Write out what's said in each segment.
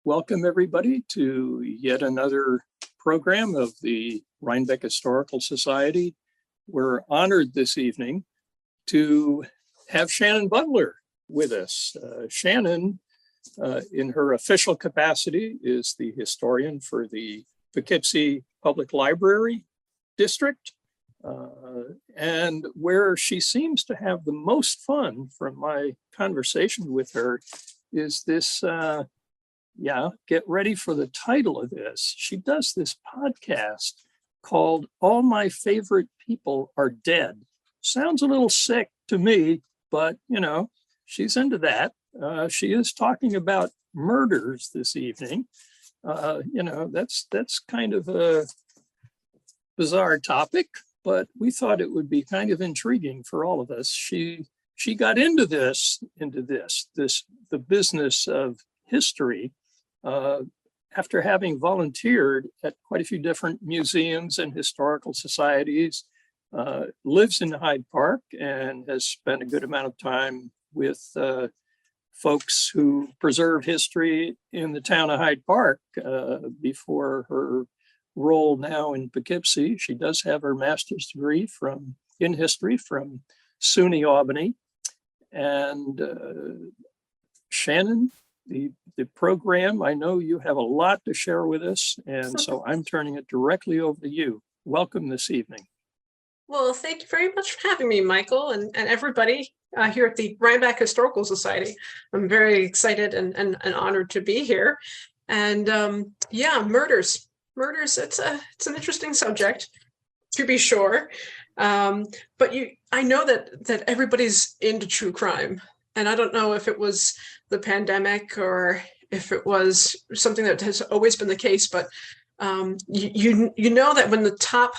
welcome everybody to yet another program of the Rhinebeck Historical Society. We're honored this evening to have Shannon Butler with us. Shannon, in her official capacity, is the historian for the Poughkeepsie Public Library District, and where she seems to have the most fun from my conversation with her is this, get ready for the title of this. She does this podcast called All My Favorite People Are Dead. Sounds a little sick to me, but she's into that. She is talking about murders this evening. That's kind of a bizarre topic, but we thought it would be kind of intriguing for all of us. She got into the business of history after having volunteered at quite a few different museums and historical societies, lives in Hyde Park and has spent a good amount of time with folks who preserve history in the town of Hyde Park before her role now in Poughkeepsie. She does have her master's degree in history from SUNY Albany. And Shannon, the program, I know you have a lot to share with us, and so I'm turning it directly over to you. Welcome this evening. Well, thank you very much for having me, Michael, and everybody here at the Rhinebeck Historical Society. I'm very excited and honored to be here. And murders. It's an interesting subject, to be sure. But I know that everybody's into true crime, and I don't know if it was the pandemic or if it was something that has always been the case. But you know that when the top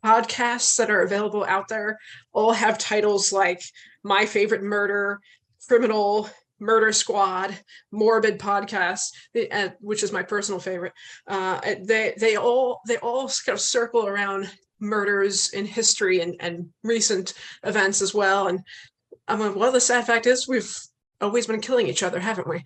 podcasts that are available out there all have titles like My Favorite Murder, Criminal, Murder Squad, Morbid Podcast, which is my personal favorite. They all kind of circle around murders in history and recent events as well. And well, the sad fact is we've always been killing each other, haven't we?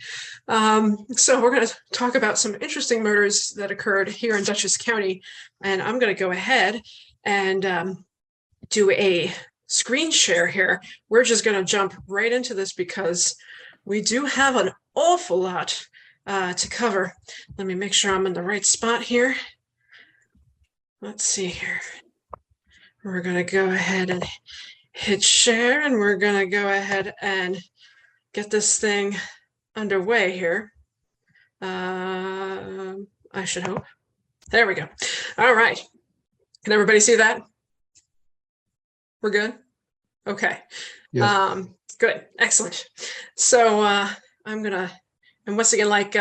So we're going to talk about some interesting murders that occurred here in Dutchess County. And I'm going to go ahead and do a screen share here. We're just going to jump right into this because we do have an awful lot to cover. Let me make sure I'm in the right spot here. Let's see here. We're going to go ahead and hit share, and we're going to go ahead and get this thing underway here. I should hope. There we go. All right. Can everybody see that? We're good? Okay. Yes. Good. Excellent. So I'm going to, and once again, like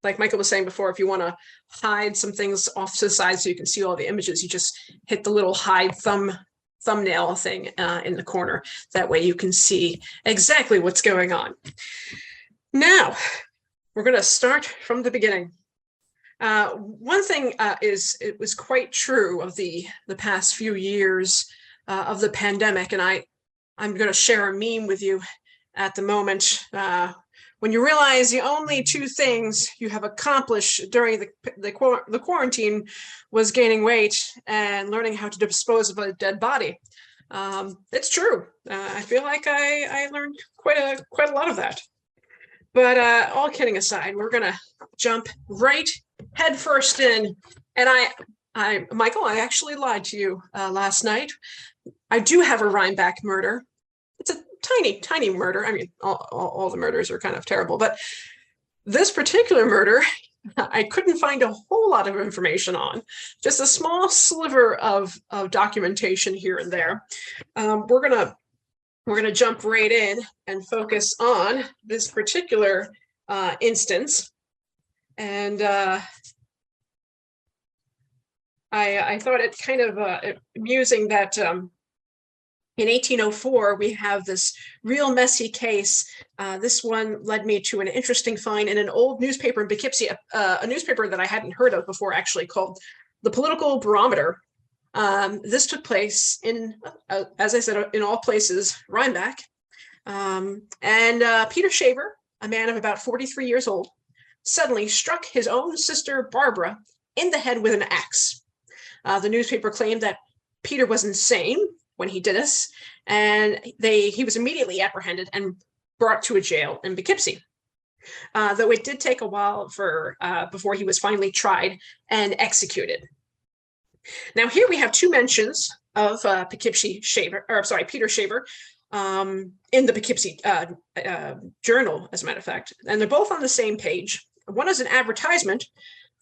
Michael was saying before, if you want to hide some things off to the side so you can see all the images, you just hit the little hide thumbnail thing in the corner. That way you can see exactly what's going on. Now, we're going to start from the beginning. One thing is it was quite true of the past few years of the pandemic, and I'm going to share a meme with you at the moment. When you realize the only two things you have accomplished during the quarantine was gaining weight and learning how to dispose of a dead body. It's true. I feel like I learned quite a lot of that. But all kidding aside, we're going to jump right head first in. And Michael, I actually lied to you last night. I do have a Rhinebeck murder. It's a tiny murder. I mean, all the murders are kind of terrible, but this particular murder, I couldn't find a whole lot of information on, just a small sliver of documentation here and there. We're gonna jump right in and focus on this particular instance. And I thought it kind of amusing that in 1804, we have this real messy case. This one led me to an interesting find in an old newspaper in Poughkeepsie, a newspaper that I hadn't heard of before, actually, called The Political Barometer. This took place in, as I said, in all places, Rhinebeck. And Peter Shaver, a man of about 43 years old, suddenly struck his own sister, Barbara, in the head with an axe. The newspaper claimed that Peter was insane when he did this, and he was immediately apprehended and brought to a jail in Poughkeepsie. Though it did take a while before he was finally tried and executed. Now here we have two mentions of Peter Shaver in the Poughkeepsie Journal, as a matter of fact, and they're both on the same page. One is an advertisement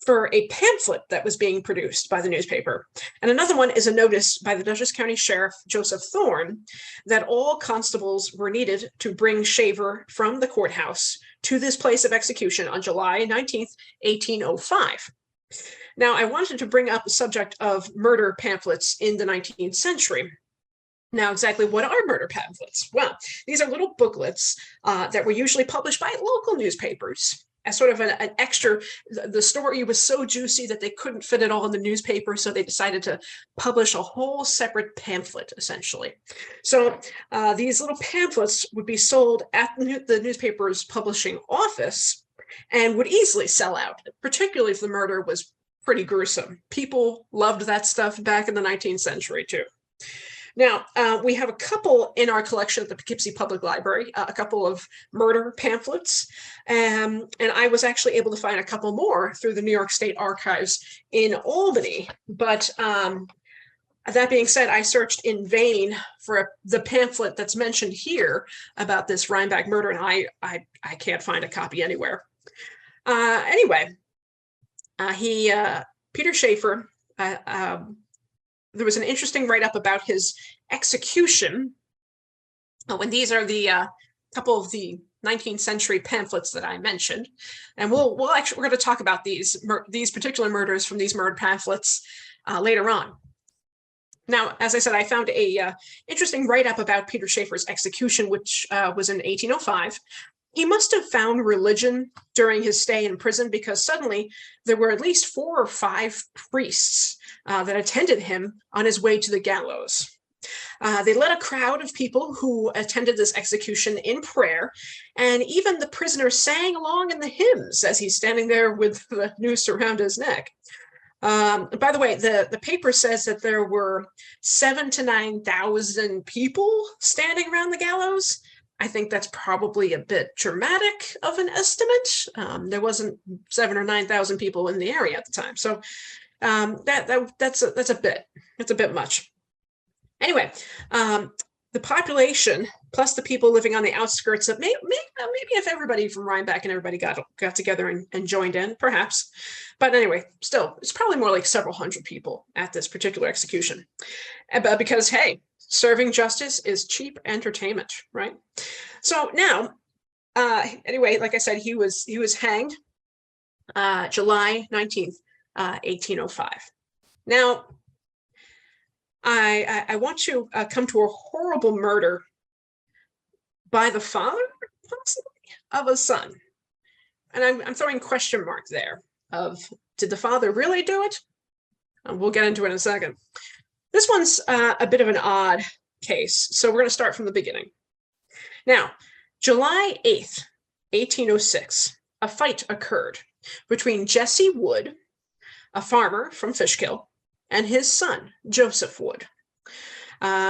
for a pamphlet that was being produced by the newspaper, and another one is a notice by the Dutchess County Sheriff Joseph Thorne that all constables were needed to bring Shaver from the courthouse to this place of execution on July 19th, 1805. Now, I wanted to bring up the subject of murder pamphlets in the 19th century. Now, exactly what are murder pamphlets? Well, these are little booklets that were usually published by local newspapers as sort of an extra. The story was so juicy that they couldn't fit it all in the newspaper, so they decided to publish a whole separate pamphlet, essentially. So these little pamphlets would be sold at the newspaper's publishing office and would easily sell out, particularly if the murder was pretty gruesome. People loved that stuff back in the 19th century, too. Now, we have a couple in our collection at the Poughkeepsie Public Library, a couple of murder pamphlets, and I was actually able to find a couple more through the New York State Archives in Albany. But that being said, I searched in vain for the pamphlet that's mentioned here about this Rhinebeck murder, and I can't find a copy anywhere. Anyway, Peter Shaver, there was an interesting write-up about his execution. When these are the couple of the 19th century pamphlets that I mentioned, and we're going to talk about these particular murders from these murder pamphlets later on. Now, as I said, I found a interesting write-up about Peter Shaver's execution, which was in 1805. He must have found religion during his stay in prison, because suddenly there were at least 4 or 5 priests that attended him on his way to the gallows. They led a crowd of people who attended this execution in prayer, and even the prisoner sang along in the hymns as he's standing there with the noose around his neck. By the way, the paper says that there were 7,000 to 9,000 people standing around the gallows. I think that's probably a bit dramatic of an estimate. There wasn't 7,000 or 9,000 people in the area at the time, so that's a bit much. Anyway, the population plus the people living on the outskirts of maybe if everybody from Rhinebeck and everybody got together and joined in, perhaps. But anyway, still, it's probably more like several hundred people at this particular execution, because hey, serving justice is cheap entertainment, right? So now, anyway, like I said, he was hanged July 19th, 1805. Now, I want to come to a horrible murder by the father, possibly, of a son. And I'm throwing question mark there of, did the father really do it? We'll get into it in a second. This one's a bit of an odd case, so we're going to start from the beginning. Now, July 8th, 1806, a fight occurred between Jesse Wood, a farmer from Fishkill, and his son, Joseph Wood.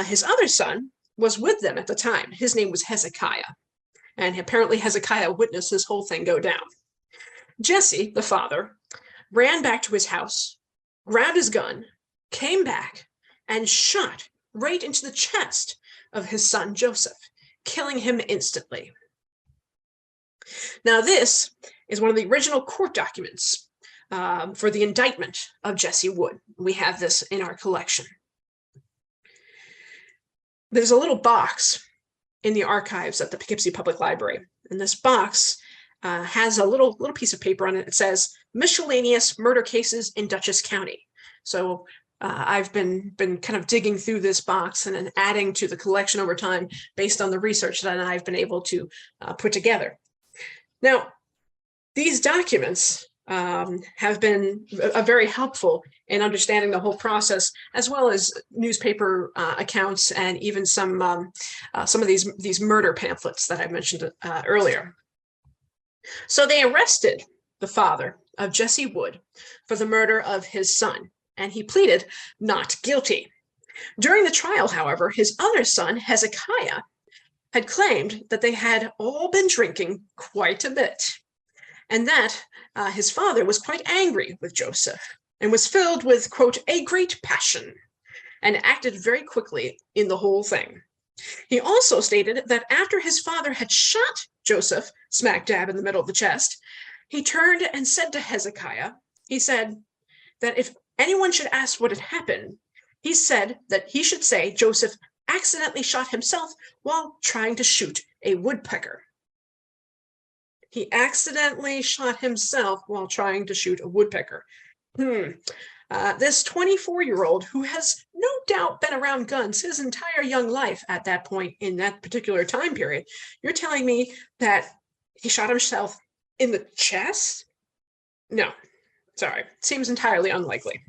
His other son was with them at the time. His name was Hezekiah, and apparently Hezekiah witnessed this whole thing go down. Jesse, the father, ran back to his house, grabbed his gun, came back, and shot right into the chest of his son, Joseph, killing him instantly. Now, this is one of the original court documents for the indictment of Jesse Wood. We have this in our collection. There's a little box in the archives at the Poughkeepsie Public Library, and this box has a little piece of paper on it. It says miscellaneous murder cases in Dutchess County. So I've been kind of digging through this box and adding to the collection over time based on the research that I've been able to put together. Now, these documents have been very helpful in understanding the whole process, as well as newspaper accounts and even some of these murder pamphlets that I mentioned earlier. So they arrested the father of Jesse Wood, for the murder of his son, and he pleaded not guilty. During the trial, however, his other son, Hezekiah, had claimed that they had all been drinking quite a bit, and that his father was quite angry with Joseph and was filled with, quote, a great passion, and acted very quickly in the whole thing. He also stated that after his father had shot Joseph smack dab in the middle of the chest, he turned and said to Hezekiah, he said that if anyone should ask what had happened, he said that he should say Joseph accidentally shot himself while trying to shoot a woodpecker. He accidentally shot himself while trying to shoot a woodpecker. This 24-year-old, who has no doubt been around guns his entire young life at that point in that particular time period, you're telling me that he shot himself in the chest? No, sorry, seems entirely unlikely.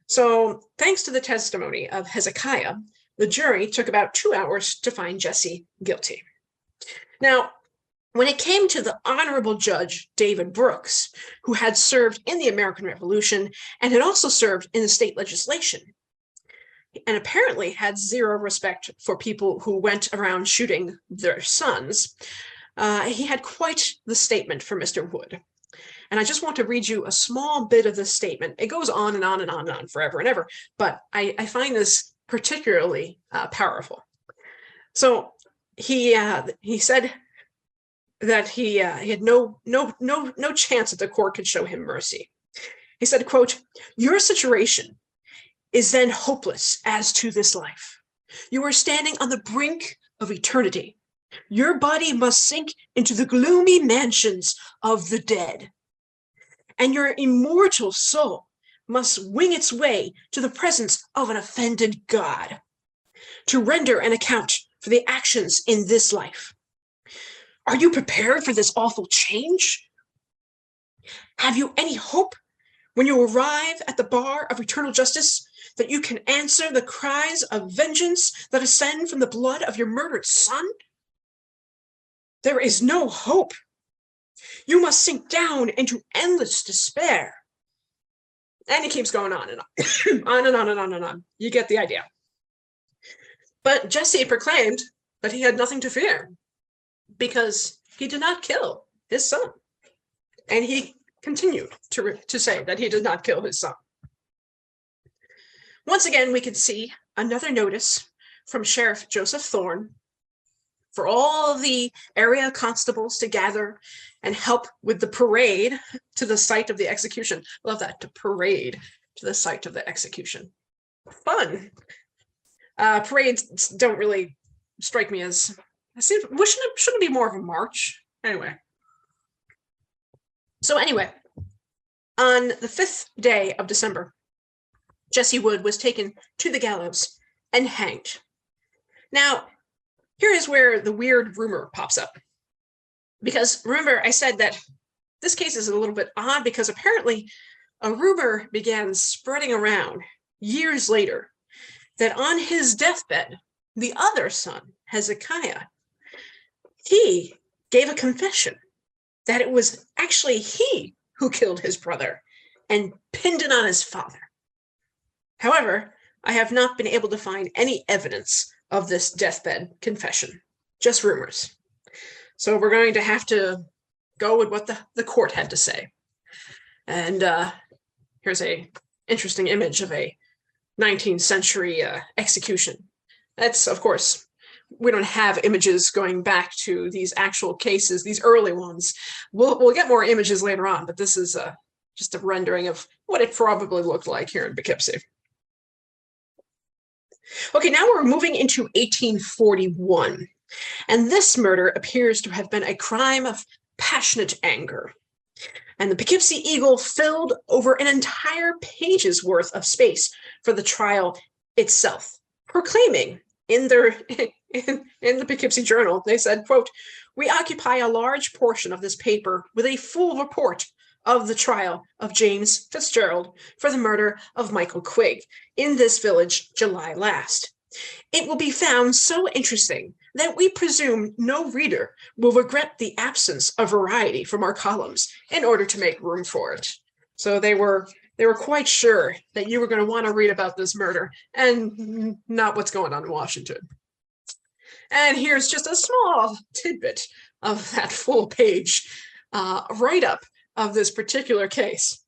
So thanks to the testimony of Hezekiah, the jury took about 2 hours to find Jesse guilty. Now, when it came to the Honorable Judge David Brooks, who had served in the American Revolution and had also served in the state legislation, and apparently had zero respect for people who went around shooting their sons, he had quite the statement for Mr. Wood. And I just want to read you a small bit of this statement. It goes on and on and on and on forever and ever, but I find this particularly powerful. So he said that he had no chance that the court could show him mercy. He said, quote, "Your situation is then hopeless as to this life. You are standing on the brink of eternity. Your body must sink into the gloomy mansions of the dead, and your immortal soul must wing its way to the presence of an offended God to render an account for the actions in this life. Are you prepared for this awful change? Have you any hope when you arrive at the bar of eternal justice that you can answer the cries of vengeance that ascend from the blood of your murdered son? There is no hope. You must sink down into endless despair." And he keeps going on and on, on and on and on and on. You get the idea. But Jesse proclaimed that he had nothing to fear because he did not kill his son. And he continued to say that he did not kill his son. Once again, we can see another notice from Sheriff Joseph Thorne for all the area constables to gather and help with the parade to the site of the execution. Love that, to parade to the site of the execution. Fun. Parades don't really strike me as, shouldn't it be more of a march? Anyway. So anyway, on the 5th day of December, Jesse Wood was taken to the gallows and hanged. Now, here is where the weird rumor pops up. Because remember, I said that this case is a little bit odd because apparently a rumor began spreading around years later that on his deathbed, the other son, Hezekiah, he gave a confession that it was actually he who killed his brother and pinned it on his father. However, I have not been able to find any evidence of this deathbed confession, just rumors. So we're going to have to go with what the court had to say. And here's a interesting image of a 19th century execution. That's, of course, we don't have images going back to these actual cases, these early ones. We'll get more images later on, but this is just a rendering of what it probably looked like here in Poughkeepsie. Okay, now we're moving into 1841, and this murder appears to have been a crime of passionate anger. And the Poughkeepsie Eagle filled over an entire page's worth of space for the trial itself, proclaiming in the Poughkeepsie Journal, they said, quote, "We occupy a large portion of this paper with a full report of the trial of James Fitzgerald for the murder of Michael Quigg in this village July last. It will be found so interesting that we presume no reader will regret the absence of variety from our columns in order to make room for it. So they were quite sure that you were going to want to read about this murder and not what's going on in Washington. And here's just a small tidbit of that full page write-up of this particular case.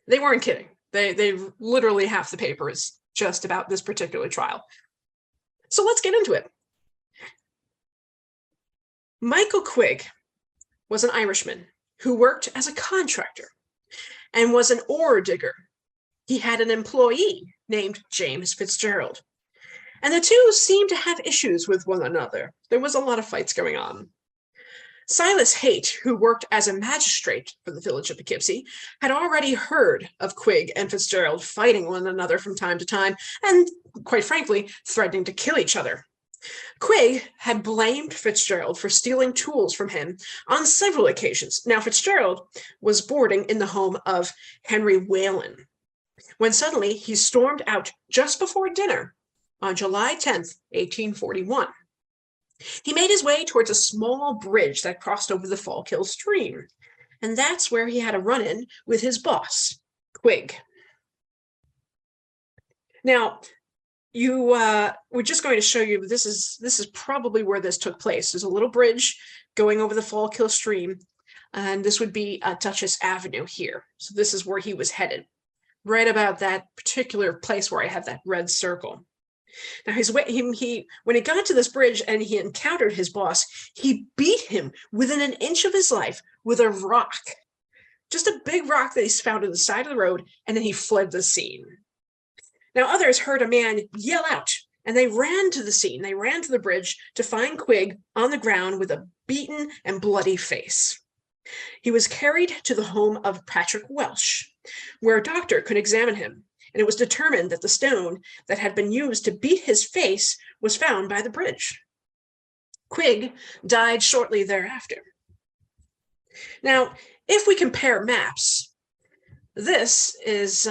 They weren't kidding. They literally half the paper is just about this particular trial. So let's get into it. Michael Quigg was an Irishman who worked as a contractor and was an ore digger. He had an employee named James Fitzgerald, and the two seemed to have issues with one another. There was a lot of fights going on. Silas Haight, who worked as a magistrate for the village of Poughkeepsie, had already heard of Quigg and Fitzgerald fighting one another from time to time, and quite frankly, threatening to kill each other. Quigg had blamed Fitzgerald for stealing tools from him on several occasions. Now, Fitzgerald was boarding in the home of Henry Whalen, when suddenly he stormed out just before dinner on July 10th, 1841. He made his way towards a small bridge that crossed over the Fallkill stream, and that's where he had a run-in with his boss, Quigg. Now, we're just going to show you, this is probably where this took place. There's a little bridge going over the Fallkill stream, and this would be Dutchess Avenue here. So this is where he was headed, right about that particular place where I have that red circle. Now, when he got to this bridge and he encountered his boss, he beat him within an inch of his life with a rock, just a big rock that he found on the side of the road, and then he fled the scene. Now, others heard a man yell out, and they ran to the scene. They ran to the bridge to find Quigg on the ground with a beaten and bloody face. He was carried to the home of Patrick Welsh, where a doctor could examine him, and it was determined that the stone that had been used to beat his face was found by the bridge. Quigg died shortly thereafter. Now, if we compare maps, this is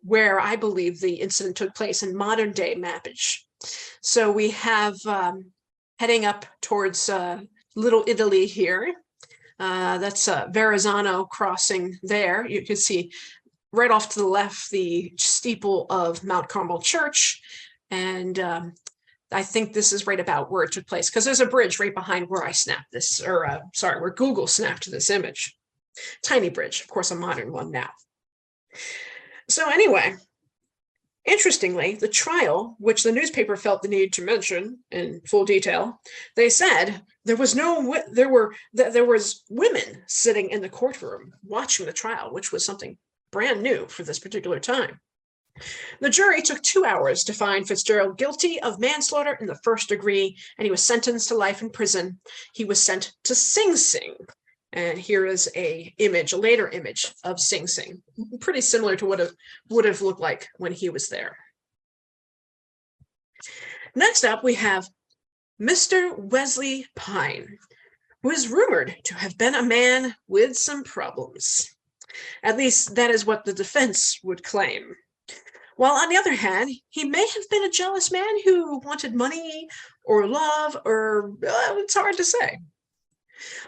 where I believe the incident took place in modern day mappage. So we have heading up towards Little Italy here. That's Verrazano crossing there. You can see right off to the left the steeple of Mount Carmel Church. And I think this is right about where it took place, because there's a bridge right behind where I snapped this, or where Google snapped this image. Tiny bridge, of course, a modern one now. So anyway, interestingly, the trial, which the newspaper felt the need to mention in full detail, they said there was women sitting in the courtroom watching the trial, which was something brand new for this particular time. The jury took 2 hours to find Fitzgerald guilty of manslaughter in the first degree, and he was sentenced to life in prison. He was sent to Sing Sing. And here is a later image of Sing Sing, pretty similar to what it would have looked like when he was there. Next up, we have Mr. Wesley Pine, who is rumored to have been a man with some problems. At least that is what the defense would claim. While on the other hand, he may have been a jealous man who wanted money or love, or it's hard to say.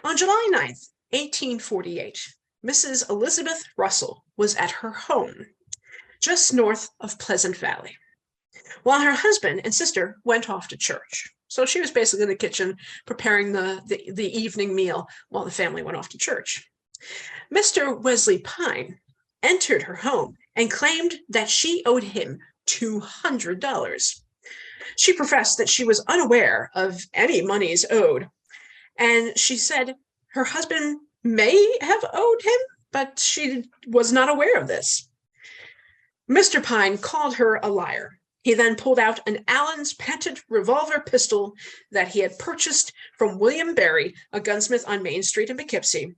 On July 9th, 1848, Mrs. Elizabeth Russell was at her home, just north of Pleasant Valley, while her husband and sister went off to church. So she was basically in the kitchen preparing the evening meal while the family went off to church. Mr. Wesley Pine entered her home and claimed that she owed him $200. She professed that she was unaware of any monies owed, and she said her husband may have owed him, but she was not aware of this. Mr. Pine called her a liar. He then pulled out an Allen's patent revolver pistol that he had purchased from William Berry, a gunsmith on Main Street in Poughkeepsie,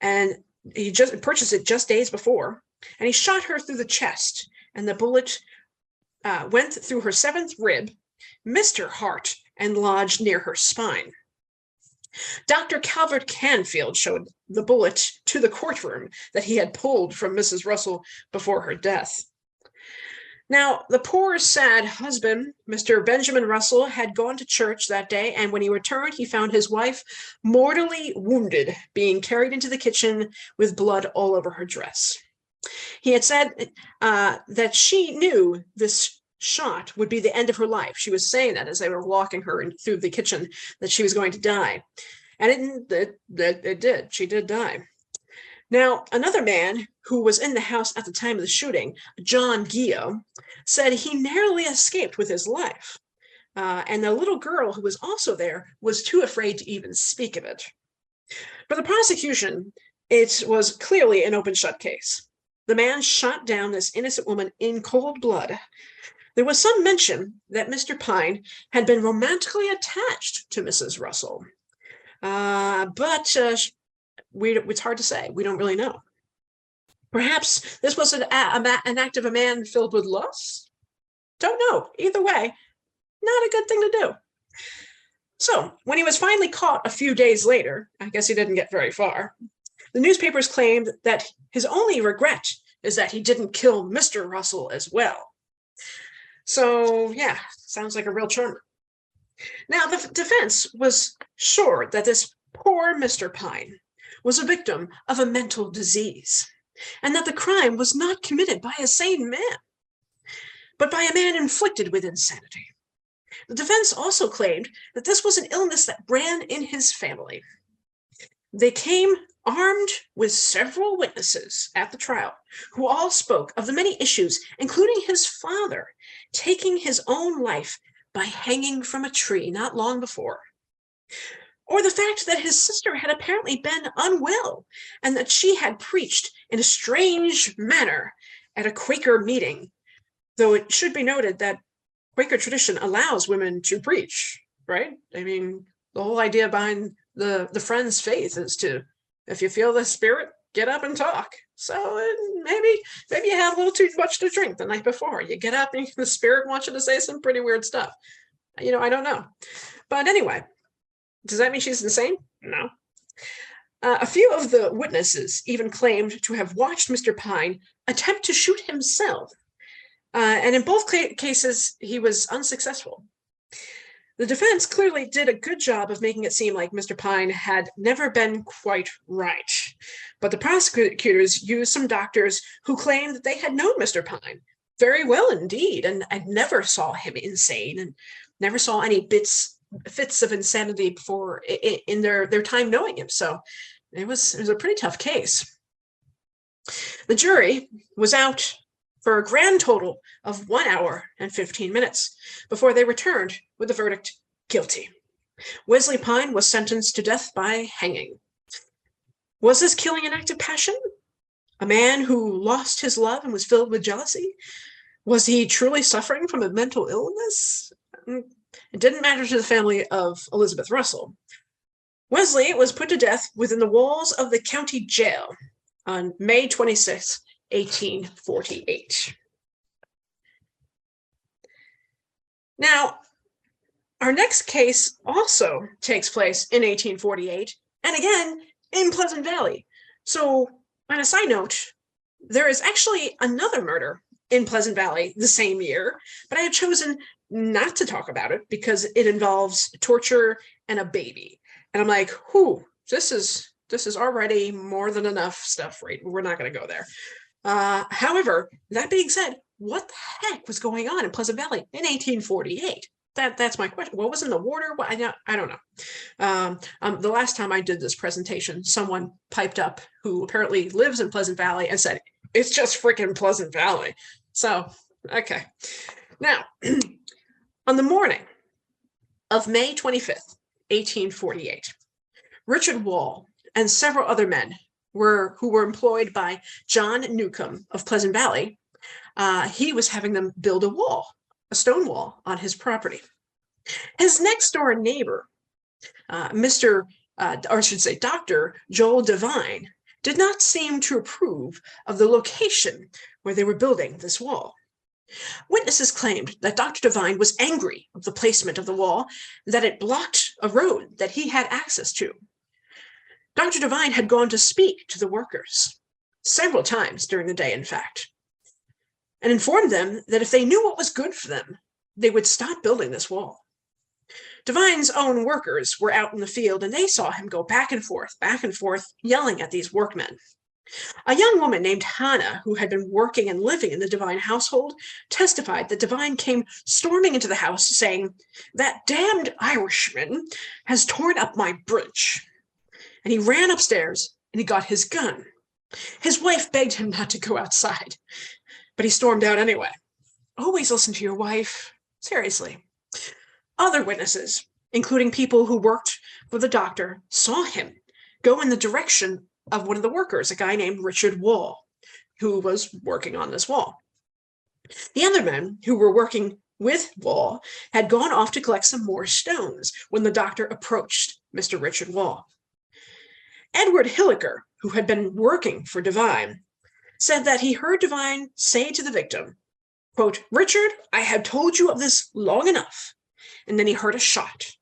and he just purchased it just days before, and he shot her through the chest, and the bullet went through her 7th rib, missed her heart, and lodged near her spine. Dr. Calvert Canfield showed the bullet to the courtroom that he had pulled from Mrs. Russell before her death. Now, the poor, sad husband, Mr. Benjamin Russell, had gone to church that day, and when he returned, he found his wife mortally wounded, being carried into the kitchen with blood all over her dress. He had said that she knew this shot would be the end of her life. She was saying that as they were walking her through the kitchen, that she was going to die. And it did. She did die. Now, another man who was in the house at the time of the shooting, John Gio, said he narrowly escaped with his life. And the little girl who was also there was too afraid to even speak of it. For the prosecution, it was clearly an open shut case. The man shot down this innocent woman in cold blood. There was some mention that Mr. Pine had been romantically attached to Mrs. Russell. But it's hard to say. We don't really know. Perhaps this was an act of a man filled with lust? Don't know. Either way, not a good thing to do. So when he was finally caught a few days later, I guess he didn't get very far, the newspapers claimed that his only regret is that he didn't kill Mr. Russell as well. So yeah, sounds like a real charmer. Now, the defense was sure that this poor Mr. Pine was a victim of a mental disease, and that the crime was not committed by a sane man, but by a man inflicted with insanity. The defense also claimed that this was an illness that ran in his family. They came armed with several witnesses at the trial, who all spoke of the many issues, including his father taking his own life by hanging from a tree not long before, or the fact that his sister had apparently been unwell and that she had preached in a strange manner at a Quaker meeting, though it should be noted that Quaker tradition allows women to preach, right? I mean, the whole idea behind the Friends' faith is to, if you feel the spirit, get up and talk. So maybe you had a little too much to drink the night before. You get up and the spirit wants you to say some pretty weird stuff. I don't know. But anyway, does that mean she's insane? No. A few of the witnesses even claimed to have watched Mr. Pine attempt to shoot himself. And in both cases, he was unsuccessful. The defense clearly did a good job of making it seem like Mr. Pine had never been quite right. But the prosecutors used some doctors who claimed that they had known Mr. Pine very well indeed, and never saw him insane, and never saw any fits of insanity before in their time knowing him. So it was a pretty tough case. The jury was out for a grand total of 1 hour and 15 minutes before they returned with the verdict, guilty. Wesley Pine was sentenced to death by hanging. Was this killing an act of passion? A man who lost his love and was filled with jealousy? Was he truly suffering from a mental illness? It didn't matter to the family of Elizabeth Russell. Wesley was put to death within the walls of the county jail on May 26, 1848. Now, our next case also takes place in 1848, and again, in Pleasant Valley. So, on a side note, there is actually another murder in Pleasant Valley the same year, but I have chosen not to talk about it because it involves torture and a baby. And I'm like, this is already more than enough stuff, right? We're not going to go there. However, that being said, what the heck was going on in Pleasant Valley in 1848? That's my question. What was in the water? I don't know. The last time I did this presentation, someone piped up who apparently lives in Pleasant Valley and said, it's just freaking Pleasant Valley. So, okay. Now, on the morning of May 25th, 1848, Richard Wall and several other men who were employed by John Newcomb of Pleasant Valley, he was having them build a stone wall on his property. His next door neighbor, Dr. Joel Devine, did not seem to approve of the location where they were building this wall. Witnesses claimed that Dr. Devine was angry of the placement of the wall, that it blocked a road that he had access to. Dr. Devine had gone to speak to the workers several times during the day, in fact. and informed them that if they knew what was good for them, they would stop building this wall. Divine's own workers were out in the field, and they saw him go back and forth, yelling at these workmen. A young woman named Hannah, who had been working and living in the Divine household, testified that Divine came storming into the house saying, "That damned Irishman has torn up my bridge." And he ran upstairs and he got his gun. His wife begged him not to go outside, but he stormed out anyway. Always listen to your wife. Seriously. Other witnesses, including people who worked for the doctor, saw him go in the direction of one of the workers, a guy named Richard Wall, who was working on this wall. The other men who were working with Wall had gone off to collect some more stones when the doctor approached Mr. Richard Wall. Edward Hilliker, who had been working for Divine, said that he heard Divine say to the victim, quote, "Richard, I have told you of this long enough." And then he heard a shot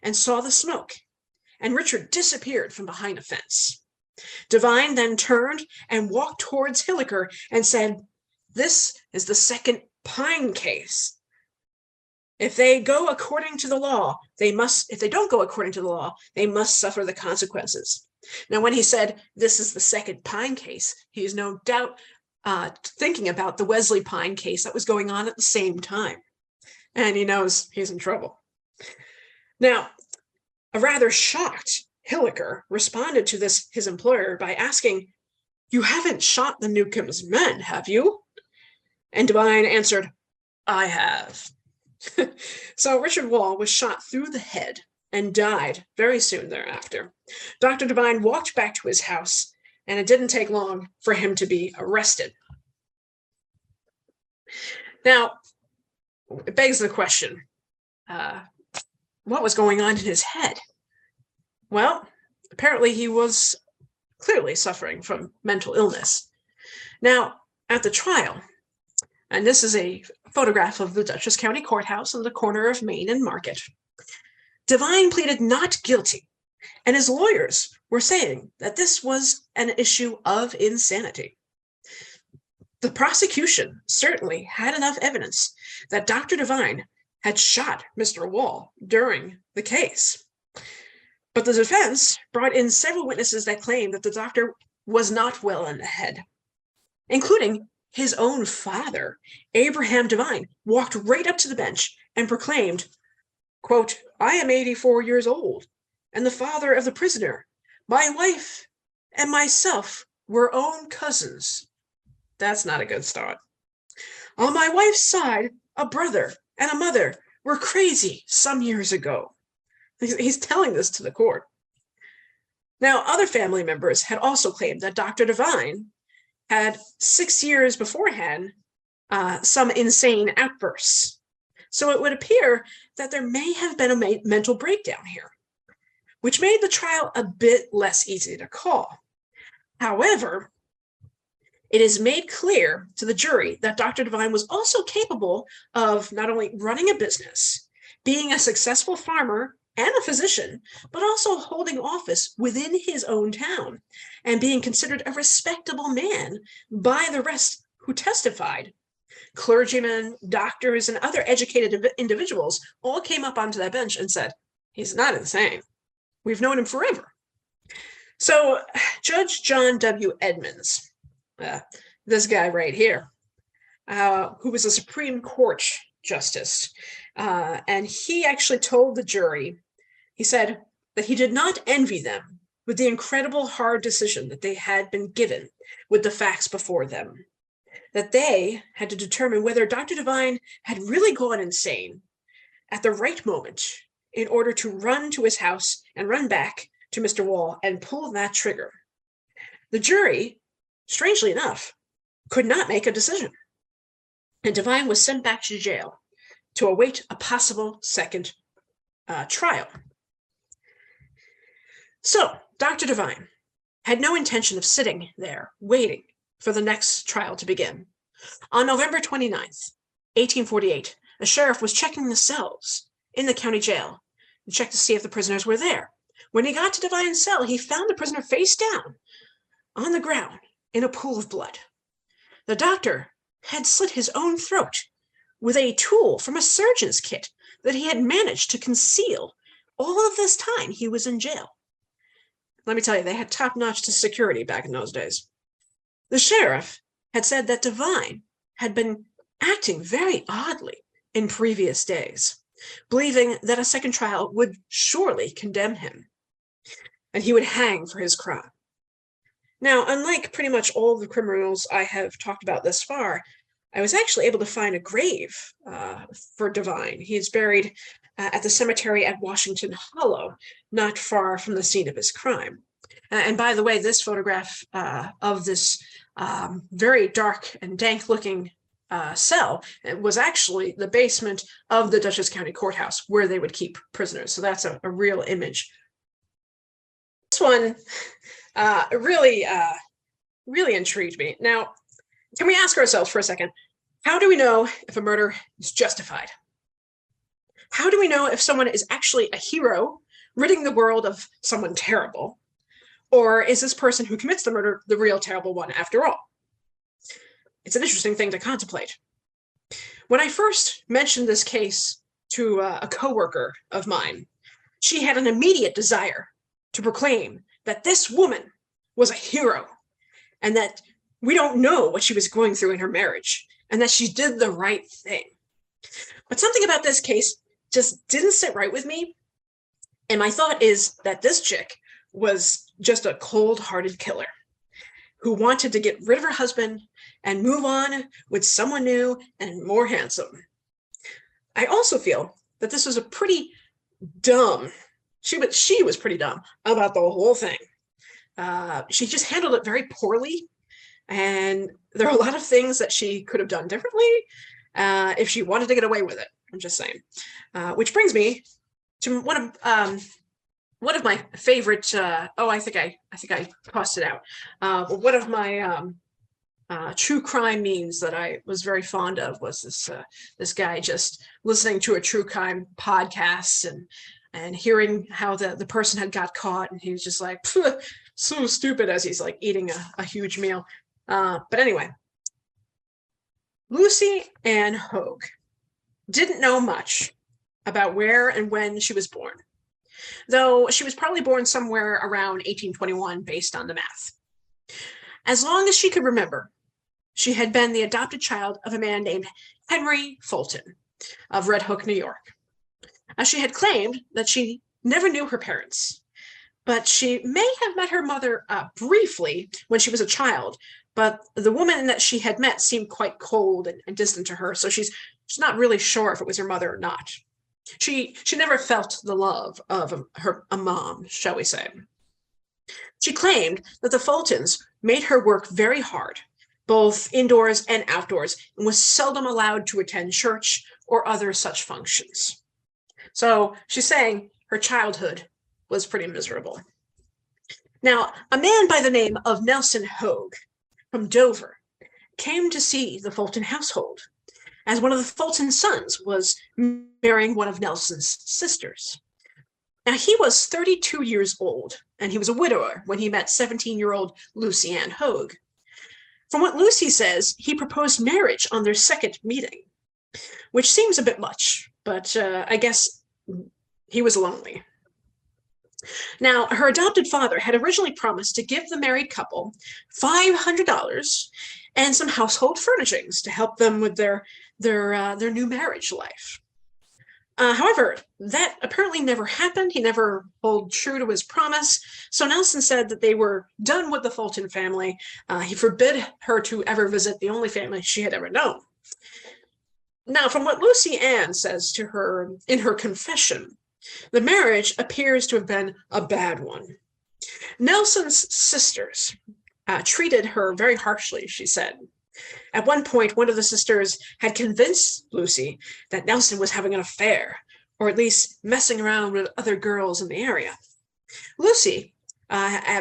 and saw the smoke, and Richard disappeared from behind a fence. Divine then turned and walked towards Hilliker and said, "This is the second Pine case. If they go according to the law, if they don't go according to the law, they must suffer the consequences." Now, when he said, "This is the second Pine case," he is no doubt thinking about the Wesley Pine case that was going on at the same time. And he knows he's in trouble. Now, a rather shocked Hilliker responded to his employer by asking, "You haven't shot the Newcomb's men, have you?" And Divine answered, "I have." So Richard Wall was shot through the head and died very soon thereafter. Dr. Divine walked back to his house, and it didn't take long for him to be arrested. Now, it begs the question, what was going on in his head? Well, apparently he was clearly suffering from mental illness. Now, at the trial, and this is a photograph of the Dutchess County Courthouse on the corner of Main and Market, Divine pleaded not guilty, and his lawyers were saying that this was an issue of insanity. The prosecution certainly had enough evidence that Dr. Divine had shot Mr. Wall during the case. But the defense brought in several witnesses that claimed that the doctor was not well in the head, including his own father. Abraham Divine walked right up to the bench and proclaimed, quote, "I am 84 years old and the father of the prisoner. My wife and myself were own cousins." That's not a good start. "On my wife's side, a brother and a mother were crazy some years ago." He's telling this to the court. Now, other family members had also claimed that Dr. Divine had 6 years beforehand some insane outbursts. So it would appear that there may have been a mental breakdown here, which made the trial a bit less easy to call. However, it is made clear to the jury that Dr. Divine was also capable of not only running a business, being a successful farmer and a physician, but also holding office within his own town and being considered a respectable man by the rest who testified. Clergymen, doctors, and other educated individuals all came up onto that bench and said, "He's not insane. We've known him forever." So Judge John W. Edmonds, this guy right here, who was a Supreme Court justice, and he actually told the jury, he said that he did not envy them with the incredible hard decision that they had been given with the facts before them, that they had to determine whether Dr. Divine had really gone insane at the right moment in order to run to his house and run back to Mr. Wall and pull that trigger. The jury, strangely enough, could not make a decision, and Divine was sent back to jail to await a possible second trial. So Dr. Divine had no intention of sitting there waiting for the next trial to begin. On November 29th, 1848, a sheriff was checking the cells in the county jail and checked to see if the prisoners were there. When he got to Divine's cell, he found the prisoner face down on the ground in a pool of blood. The doctor had slit his own throat with a tool from a surgeon's kit that he had managed to conceal all of this time he was in jail. Let me tell you, they had top-notch security back in those days. The sheriff had said that Devine had been acting very oddly in previous days, believing that a second trial would surely condemn him, and he would hang for his crime. Now, unlike pretty much all the criminals I have talked about thus far, I was actually able to find a grave for Devine. He is buried at the cemetery at Washington Hollow, not far from the scene of his crime. And by the way, this photograph of this very dark and dank-looking cell was actually the basement of the Dutchess County Courthouse, where they would keep prisoners. So that's a real image. This one really intrigued me. Now, can we ask ourselves for a second, how do we know if a murder is justified? How do we know if someone is actually a hero, ridding the world of someone terrible? Or is this person who commits the murder the real terrible one after all? It's an interesting thing to contemplate. When I first mentioned this case to a coworker of mine, she had an immediate desire to proclaim that this woman was a hero, and that we don't know what she was going through in her marriage, and that she did the right thing. But something about this case just didn't sit right with me, and my thought is that this chick was just a cold-hearted killer who wanted to get rid of her husband and move on with someone new and more handsome. I also feel that this was a pretty dumb, she was pretty dumb about the whole thing. She just handled it very poorly, and there are a lot of things that she could have done differently if she wanted to get away with it. I'm just saying. Which brings me to one of my favorite. I think I tossed it out. One of my true crime memes that I was very fond of was this guy just listening to a true crime podcast and hearing how the person had got caught, and he was just like, so stupid, as he's like eating a huge meal. But anyway, Lucy Ann Hogue didn't know much about where and when she was born, though she was probably born somewhere around 1821 based on the math. As long as she could remember, she had been the adopted child of a man named Henry Fulton of Red Hook, New York. She had claimed that she never knew her parents, but she may have met her mother briefly when she was a child, but the woman that she had met seemed quite cold and distant to her, so she's not really sure if it was her mother or not. She never felt the love of a mom, shall we say. She claimed that the Fultons made her work very hard, both indoors and outdoors, and was seldom allowed to attend church or other such functions. So she's saying her childhood was pretty miserable. Now, a man by the name of Nelson Hogue from Dover came to see the Fulton household, as one of the Fulton sons was marrying one of Nelson's sisters. Now, he was 32 years old, and he was a widower when he met 17-year-old Lucy Ann Hogue. From what Lucy says, he proposed marriage on their second meeting, which seems a bit much, but I guess he was lonely. Now, her adopted father had originally promised to give the married couple $500 and some household furnishings to help them with their new marriage life. However, that apparently never happened. He never held true to his promise. So Nelson said that they were done with the Fulton family. He forbid her to ever visit the only family she had ever known. Now, from what Lucy Ann says to her in her confession, the marriage appears to have been a bad one. Nelson's sisters treated her very harshly, she said. At one point, one of the sisters had convinced Lucy that Nelson was having an affair, or at least messing around with other girls in the area. Lucy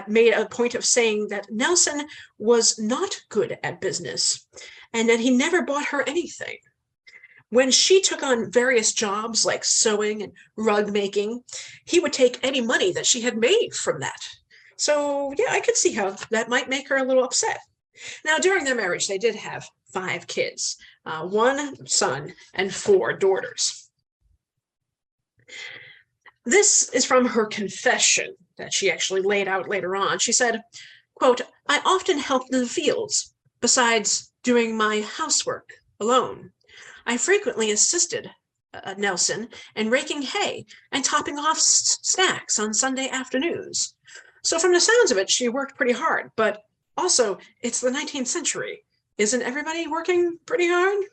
made a point of saying that Nelson was not good at business, and that he never bought her anything. When she took on various jobs like sewing and rug making, he would take any money that she had made from that. So yeah, I could see how that might make her a little upset. Now, during their marriage, they did have 5 kids, 1 son and 4 daughters. This is from her confession that she actually laid out later on. She said, quote, "I often helped in the fields, besides doing my housework alone. I frequently assisted Nelson in raking hay and topping off stacks on Sunday afternoons. So from the sounds of it, she worked pretty hard, but also it's the 19th century. Isn't everybody working pretty hard?"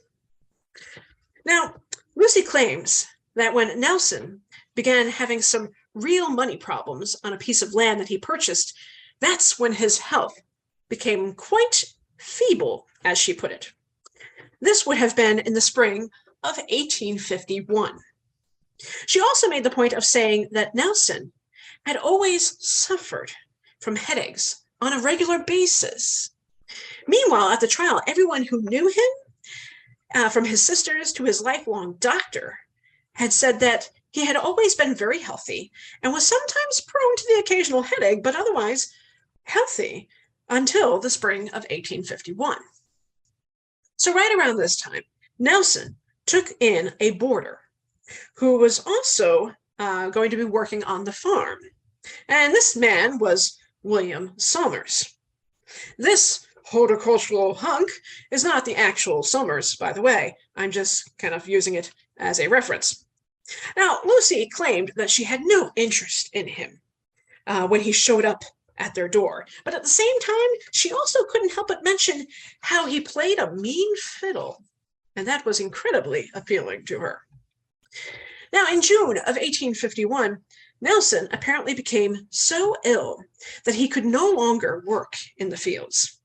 Now, Lucy claims that when Nelson began having some real money problems on a piece of land that he purchased, that's when his health became quite feeble, as she put it. This would have been in the spring of 1851. She also made the point of saying that Nelson had always suffered from headaches on a regular basis. Meanwhile, at the trial, everyone who knew him, from his sisters to his lifelong doctor, had said that he had always been very healthy and was sometimes prone to the occasional headache, but otherwise healthy until the spring of 1851. So right around this time, Nelson took in a boarder who was also going to be working on the farm. And this man was William Somers. This horticultural hunk is not the actual Somers, by the way. I'm just kind of using it as a reference. Now, Lucy claimed that she had no interest in him when he showed up at their door. But at the same time, she also couldn't help but mention how he played a mean fiddle. And that was incredibly appealing to her. Now, in June of 1851, Nelson apparently became so ill that he could no longer work in the fields.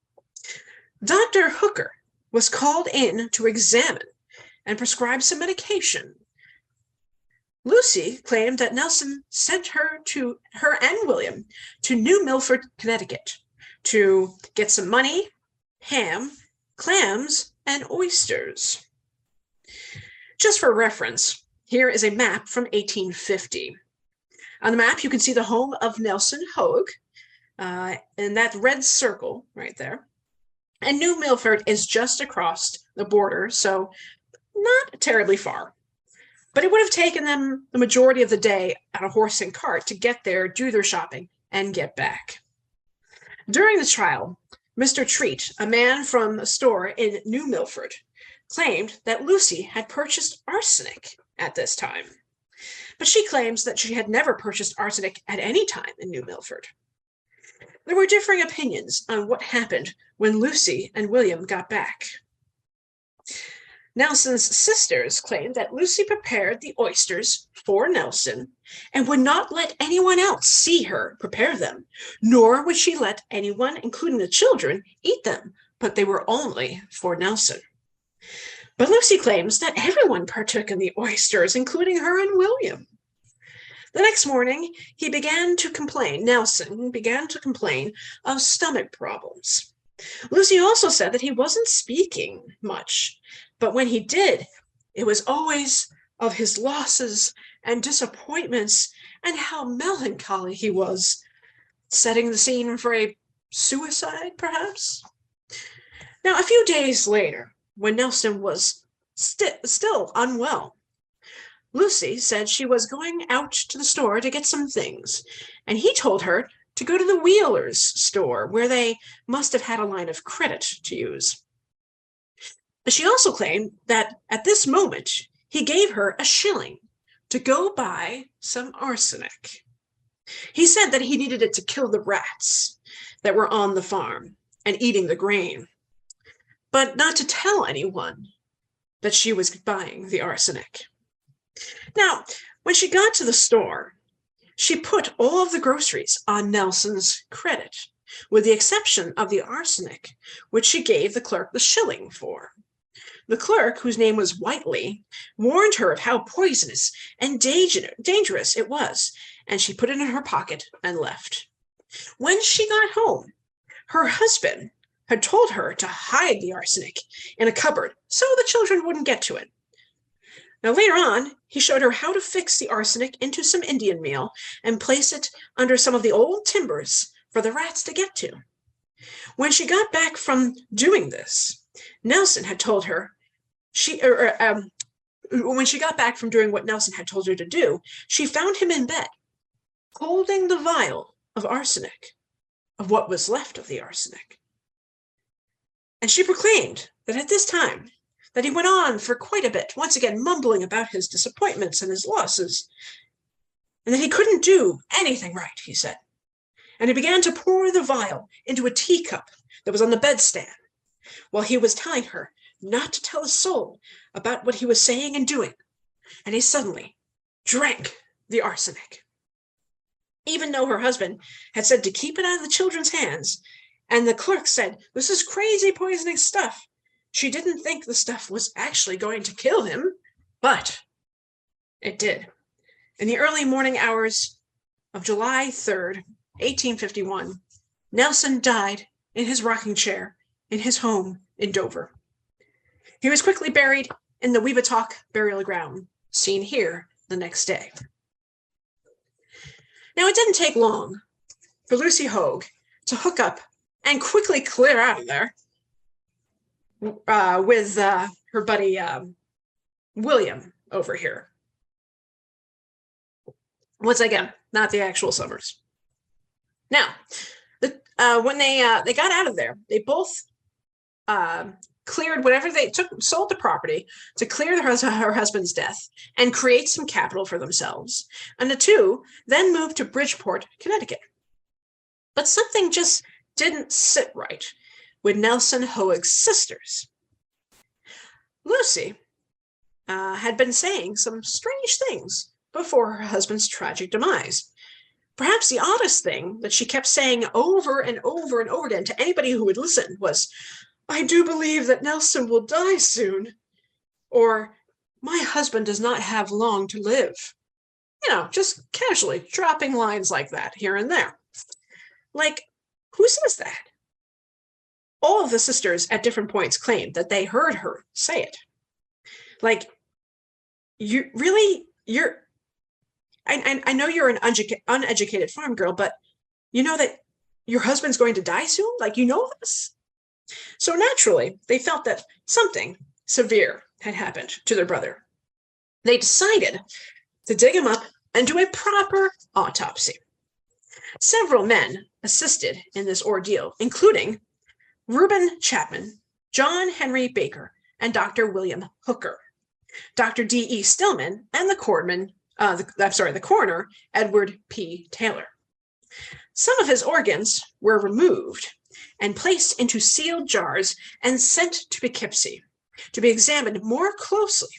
Dr. Hooker was called in to examine and prescribe some medication. Lucy claimed that Nelson sent her and William to New Milford, Connecticut, to get some money, ham, clams, and oysters. Just for reference, here is a map from 1850. On the map, you can see the home of Nelson Hogue, in that red circle right there. And New Milford is just across the border, so not terribly far. But it would have taken them the majority of the day on a horse and cart to get there, do their shopping, and get back. During the trial, Mr. Treat, a man from a store in New Milford, claimed that Lucy had purchased arsenic at this time. But she claims that she had never purchased arsenic at any time in New Milford. There were differing opinions on what happened when Lucy and William got back. Nelson's sisters claimed that Lucy prepared the oysters for Nelson and would not let anyone else see her prepare them, nor would she let anyone, including the children, eat them, but they were only for Nelson. But Lucy claims that everyone partook in the oysters, including her and William. The next morning, Nelson began to complain of stomach problems. Lucy also said that he wasn't speaking much, but when he did, it was always of his losses and disappointments and how melancholy he was, setting the scene for a suicide, perhaps? Now, a few days later, when Nelson was still unwell, Lucy said she was going out to the store to get some things, and he told her to go to the Wheelers' store, where they must have had a line of credit to use. She also claimed that at this moment, he gave her a shilling to go buy some arsenic. He said that he needed it to kill the rats that were on the farm and eating the grain, but not to tell anyone that she was buying the arsenic. Now, when she got to the store, she put all of the groceries on Nelson's credit, with the exception of the arsenic, which she gave the clerk the shilling for. The clerk, whose name was Whiteley, warned her of how poisonous and dangerous it was, and she put it in her pocket and left. When she got home, her husband had told her to hide the arsenic in a cupboard so the children wouldn't get to it. Now, later on, he showed her how to fix the arsenic into some Indian meal and place it under some of the old timbers for the rats to get to. When she got back from doing this, Nelson had told her when she got back from doing what Nelson had told her to do, she found him in bed, holding the vial of arsenic, of what was left of the arsenic. And she proclaimed that at this time, that he went on for quite a bit, once again mumbling about his disappointments and his losses, and that he couldn't do anything right, he said. And he began to pour the vial into a teacup that was on the bedstand, while he was telling her not to tell a soul about what he was saying and doing. And he suddenly drank the arsenic. Even though her husband had said to keep it out of the children's hands, and the clerk said, "This is crazy poisoning stuff," she didn't think the stuff was actually going to kill him, but it did. In the early morning hours of July 3rd, 1851, Nelson died in his rocking chair in his home in Dover. He was quickly buried in the Weebatock burial ground, seen here the next day. Now, it didn't take long for Lucy Hogue to hook up and quickly clear out of there with her buddy William over here. Once again, not the actual Summers. Now, when they got out of there, they both cleared whatever they sold the property to clear her husband's death and create some capital for themselves. And the two then moved to Bridgeport, Connecticut. But something just didn't sit right with Nelson Hogue's sisters. Lucy had been saying some strange things before her husband's tragic demise. Perhaps the oddest thing that she kept saying over and over and over again to anybody who would listen was, "I do believe that Nelson will die soon," or "My husband does not have long to live." You know, just casually dropping lines like that here and there. Like, who says that? All of the sisters at different points claimed that they heard her say it. Like, I know you're an uneducated farm girl, but you know that your husband's going to die soon? Like, you know this? So naturally, they felt that something severe had happened to their brother. They decided to dig him up and do a proper autopsy. Several men assisted in this ordeal, including Reuben Chapman, John Henry Baker, and Dr. William Hooker, Dr. D.E. Stillman, and the coroner, Edward P. Taylor. Some of his organs were removed and placed into sealed jars and sent to Poughkeepsie to be examined more closely.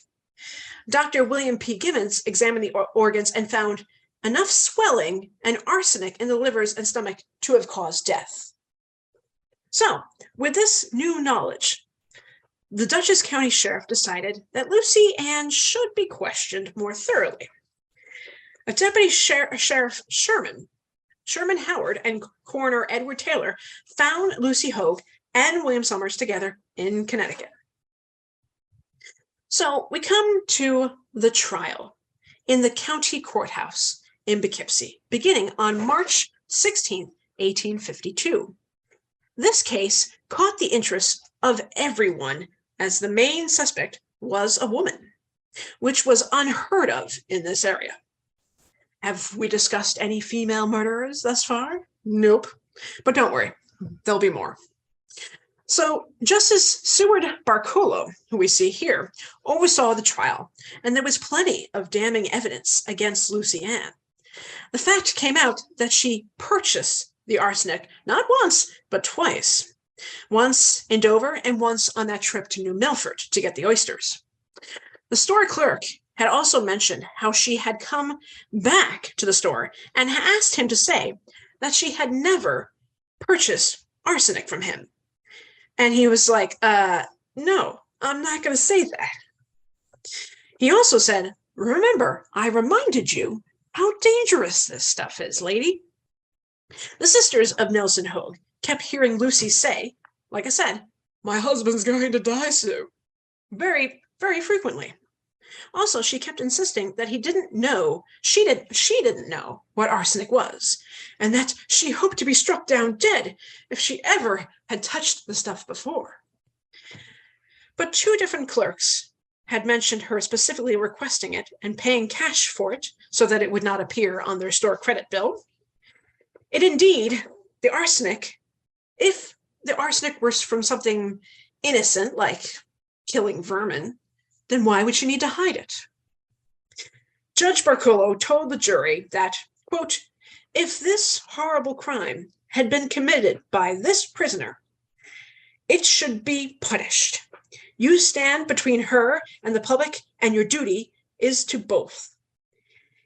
Dr. William P. Gibbons examined the organs and found enough swelling and arsenic in the livers and stomach to have caused death. So, with this new knowledge, the Dutchess County Sheriff decided that Lucy Ann should be questioned more thoroughly. A Deputy Sheriff Sherman Howard, and Coroner Edward Taylor found Lucy Hogue and William Summers together in Connecticut. So we come to the trial in the county courthouse in Poughkeepsie, beginning on March 16, 1852. This case caught the interest of everyone, as the main suspect was a woman, which was unheard of in this area. Have we discussed any female murderers thus far? Nope. But don't worry, there'll be more. So Justice Seward Barcolo, who we see here, oversaw the trial, and there was plenty of damning evidence against Lucy Ann. The fact came out that she purchased the arsenic not once, but twice. Once in Dover and once on that trip to New Milford to get the oysters. The store clerk had also mentioned how she had come back to the store and asked him to say that she had never purchased arsenic from him. And he was like, no, I'm not going to say that. He also said, "Remember, I reminded you how dangerous this stuff is, lady." The sisters of Nelson Hogue kept hearing Lucy say, like I said, "My husband's going to die soon," very, very frequently. Also, she kept insisting that she didn't know what arsenic was, and that she hoped to be struck down dead if she ever had touched the stuff before. but 2 different clerks had mentioned her specifically requesting it and paying cash for it so that it would not appear on their store credit bill. It indeed, the arsenic, if the arsenic were from something innocent like killing vermin, then why would she need to hide it? Judge Barcolo told the jury that, quote, if this horrible crime had been committed by this prisoner, it should be punished. You stand between her and the public, and your duty is to both.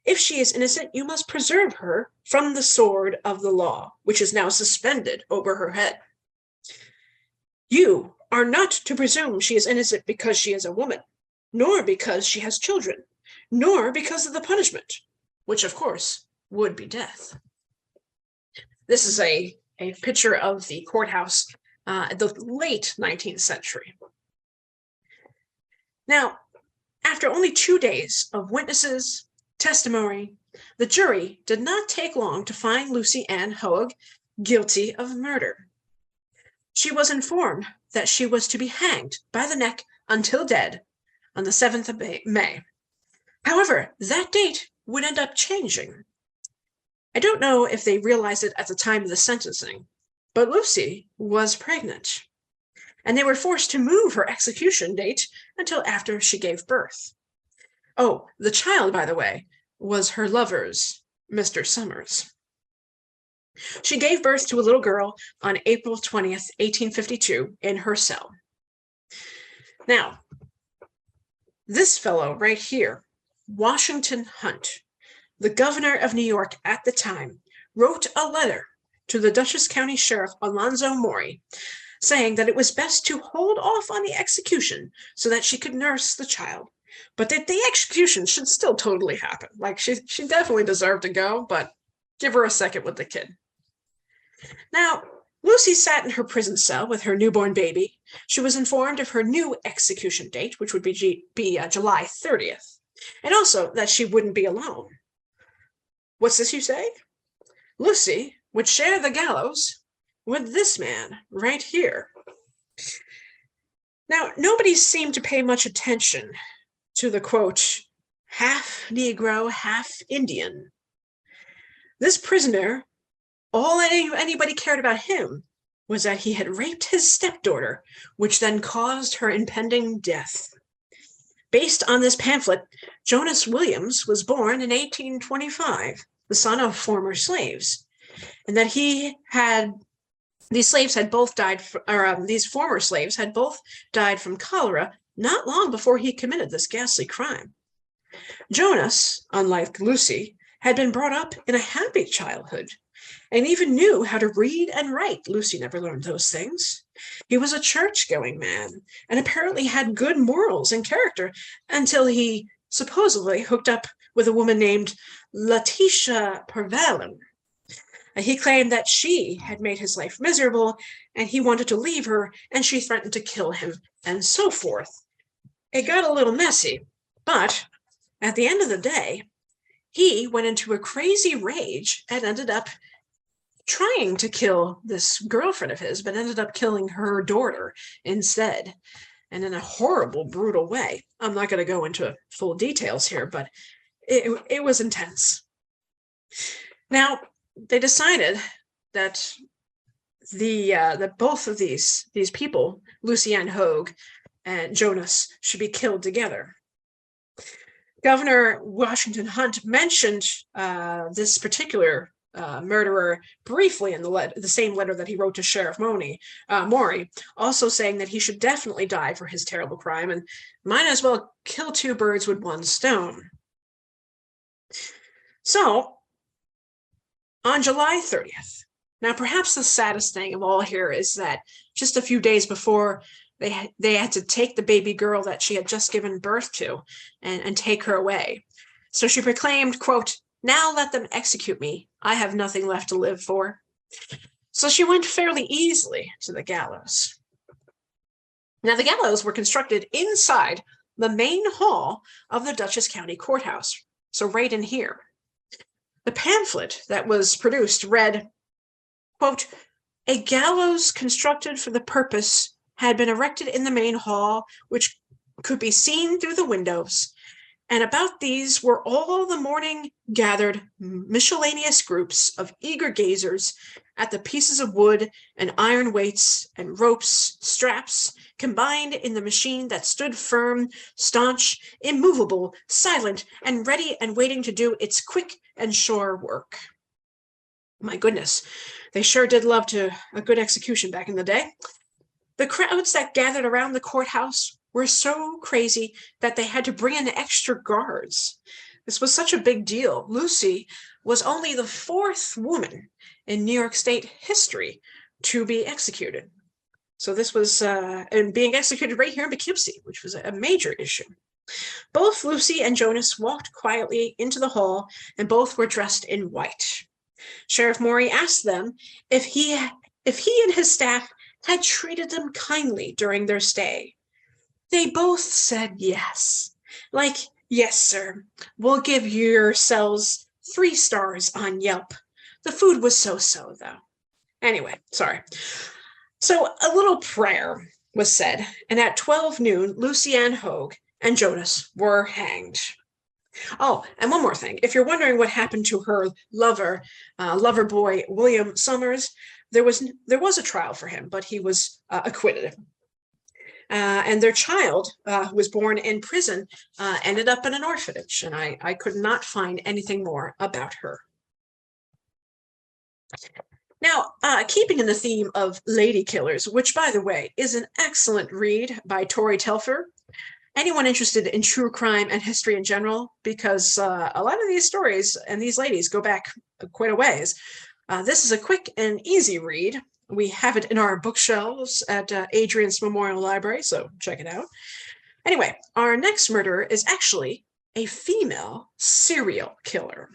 If she is innocent, you must preserve her from the sword of the law, which is now suspended over her head. You are not to presume she is innocent because she is a woman, nor because she has children, nor because of the punishment, which of course would be death. This is a picture of the courthouse at the late 19th century. Now, after only 2 days of witnesses, testimony, the jury did not take long to find Lucy Ann Hogue guilty of murder. She was informed that she was to be hanged by the neck until dead on the 7th of May. However, that date would end up changing. I don't know if they realized it at the time of the sentencing, but Lucy was pregnant, and they were forced to move her execution date until after she gave birth. Oh, the child, by the way, was her lover's, Mr. Summers. She gave birth to a little girl on April 20th, 1852, in her cell. Now, this fellow right here, Washington Hunt, the governor of New York at the time, wrote a letter to the Dutchess County Sheriff Alonzo Maury, saying that it was best to hold off on the execution so that she could nurse the child, but that the execution should still totally happen. Like, she definitely deserved to go, but give her a second with the kid. Now, Lucy sat in her prison cell with her newborn baby. She was informed of her new execution date, which would be July 30th, and also that she wouldn't be alone. What's this, you say? Lucy would share the gallows with this man right here. Now, nobody seemed to pay much attention to the, quote, half Negro, half Indian. This prisoner, all anybody cared about him was that he had raped his stepdaughter, which then caused her impending death. Based on this pamphlet, Jonas Williams was born in 1825, the son of former slaves, and that these former slaves had both died from cholera not long before he committed this ghastly crime. Jonas, unlike Lucy, had been brought up in a happy childhood and even knew how to read and write. Lucy never learned those things. He was a church-going man and apparently had good morals and character until he supposedly hooked up with a woman named Letitia Pervalin. He claimed that she had made his life miserable and he wanted to leave her, and she threatened to kill him, and so forth. It got a little messy, but at the end of the day, he went into a crazy rage and ended up trying to kill this girlfriend of his, but ended up killing her daughter instead, and in a horrible, brutal way. I'm not going to go into full details here, but it was intense. Now, they decided that that both of these people, Lucy Ann Hogue and Jonas, should be killed together. Governor Washington Hunt mentioned this particular murderer briefly in the same letter that he wrote to Sheriff Maury, also saying that he should definitely die for his terrible crime and might as well kill 2 birds with 1 stone. So, on July 30th, now perhaps the saddest thing of all here is that just a few days before, they had to take the baby girl that she had just given birth to and take her away. So she proclaimed, quote, "Now let them execute me. I have nothing left to live for." So she went fairly easily to the gallows. Now, the gallows were constructed inside the main hall of the Dutchess County Courthouse, so right in here. The pamphlet that was produced read, quote, "A gallows constructed for the purpose had been erected in the main hall, which could be seen through the windows. And about these were all the morning gathered miscellaneous groups of eager gazers at the pieces of wood and iron weights and ropes, straps, combined in the machine that stood firm, staunch, immovable, silent, and ready and waiting to do its quick and sure work. My goodness, they sure did love a good execution back in the day. The crowds that gathered around the courthouse were so crazy that they had to bring in extra guards. This was such a big deal. Lucy was only the 4th woman in New York State history to be executed. So this was and being executed right here in Poughkeepsie, which was a major issue. Both Lucy and Jonas walked quietly into the hall, and both were dressed in white. Sheriff Morey asked them if he and his staff had treated them kindly during their stay. They both said yes. Like, yes, sir, we'll give yourselves 3 stars on Yelp. The food was so-so, though. Anyway, sorry. So a little prayer was said, and at 12 noon, Lucy Ann Hogue and Jonas were hanged. Oh, and one more thing. If you're wondering what happened to her lover boy, William Summers, there was a trial for him, but he was acquitted. And their child, who was born in prison, ended up in an orphanage, and I could not find anything more about her. Now, keeping in the theme of lady killers, which, by the way, is an excellent read by Tori Telfer, anyone interested in true crime and history in general, because a lot of these stories and these ladies go back quite a ways. This is a quick and easy read. We have it in our bookshelves at Adrian's Memorial Library, so check it out. Anyway, our next murderer is actually a female serial killer,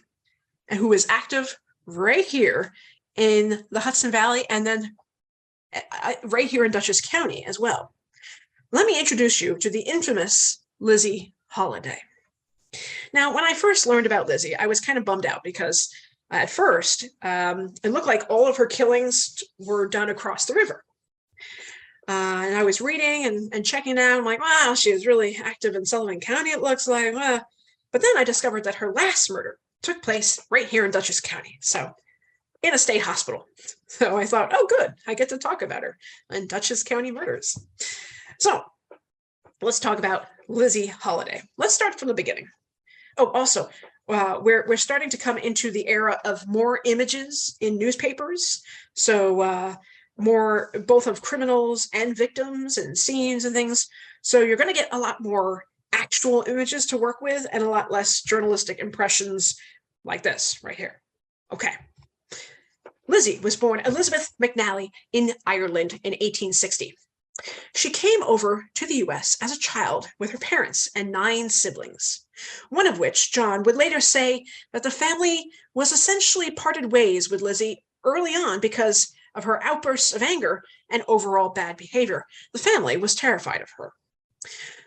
and who is active right here in the Hudson Valley, and then right here in Dutchess County as well. Let me introduce you to the infamous Lizzie Halliday. Now, when I first learned about Lizzie, I was kind of bummed out because at first, it looked like all of her killings were done across the river. And I was reading and checking it out. I'm like, wow, she is really active in Sullivan County, it looks like. But then I discovered that her last murder took place right here in Dutchess County, so in a state hospital. So I thought, oh, good, I get to talk about her in Dutchess County murders. So let's talk about Lizzie Halliday. Let's start from the beginning. Oh, also, we're starting to come into the era of more images in newspapers. So more both of criminals and victims and scenes and things. So you're going to get a lot more actual images to work with and a lot less journalistic impressions like this right here. Okay. Lizzie was born Elizabeth McNally in Ireland in 1860. She came over to the U.S. as a child with her parents and 9 siblings, one of which, John, would later say that the family was essentially parted ways with Lizzie early on because of her outbursts of anger and overall bad behavior. The family was terrified of her.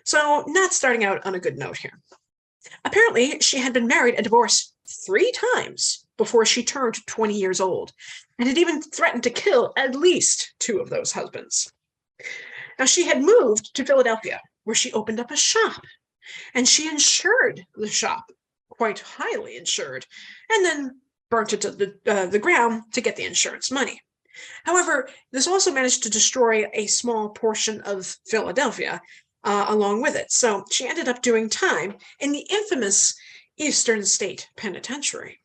So, not starting out on a good note here. Apparently, she had been married and divorced 3 times before she turned 20 years old, and had even threatened to kill at least 2 of those husbands. Now, she had moved to Philadelphia, where she opened up a shop, and she insured the shop, quite highly insured, and then burnt it to the ground to get the insurance money. However, this also managed to destroy a small portion of Philadelphia along with it. So she ended up doing time in the infamous Eastern State Penitentiary.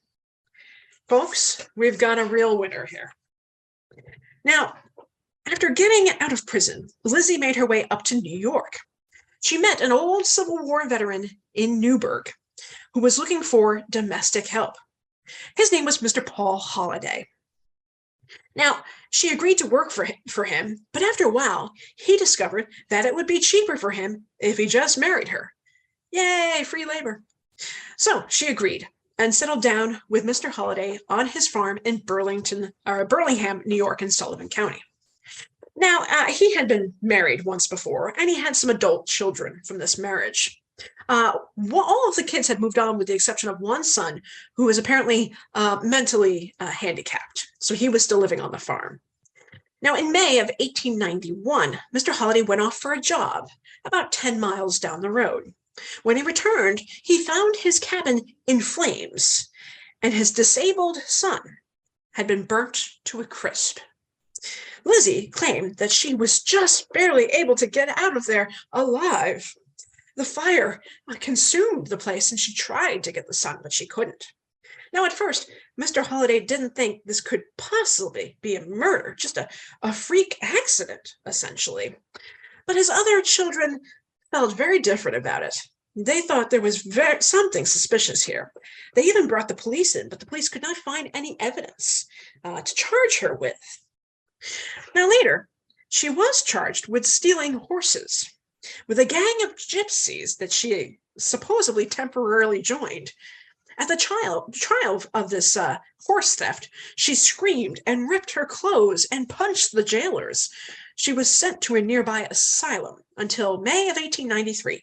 Folks, we've got a real winner here. Now, after getting out of prison, Lizzie made her way up to New York. She met an old Civil War veteran in Newburgh who was looking for domestic help. His name was Mr. Paul Halliday. Now, she agreed to work for him, but after a while, he discovered that it would be cheaper for him if he just married her. Yay, free labor. So she agreed and settled down with Mr. Halliday on his farm in Burlingham, New York, in Sullivan County. Now, he had been married once before, and he had some adult children from this marriage. All of the kids had moved on with the exception of one son who was apparently mentally handicapped. So he was still living on the farm. Now, in May of 1891, Mr. Halliday went off for a job about 10 miles down the road. When he returned, he found his cabin in flames, and his disabled son had been burnt to a crisp. Lizzie claimed that she was just barely able to get out of there alive. The fire consumed the place, and she tried to get the son, but she couldn't. Now, at first, Mr. Halliday didn't think this could possibly be a murder, just a freak accident, essentially. But his other children felt very different about it. They thought there was something suspicious here. They even brought the police in, but the police could not find any evidence to charge her with. Now, later, she was charged with stealing horses with a gang of gypsies that she supposedly temporarily joined. At the trial of this horse theft, she screamed and ripped her clothes and punched the jailers. She was sent to a nearby asylum until May of 1893,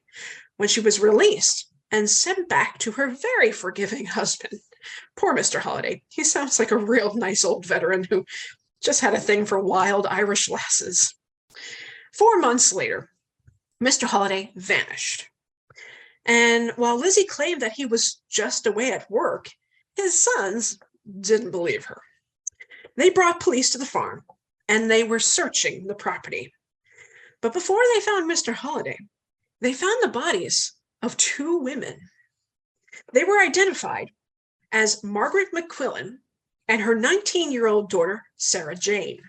when she was released and sent back to her very forgiving husband. Poor Mr. Halliday. He sounds like a real nice old veteran who just had a thing for wild Irish lasses. 4 months later, Mr. Halliday vanished. And while Lizzie claimed that he was just away at work, his sons didn't believe her. They brought police to the farm, and they were searching the property. But before they found Mr. Halliday, they found the bodies of 2 women. They were identified as Margaret McQuillan and her 19-year-old daughter, Sarah Jane.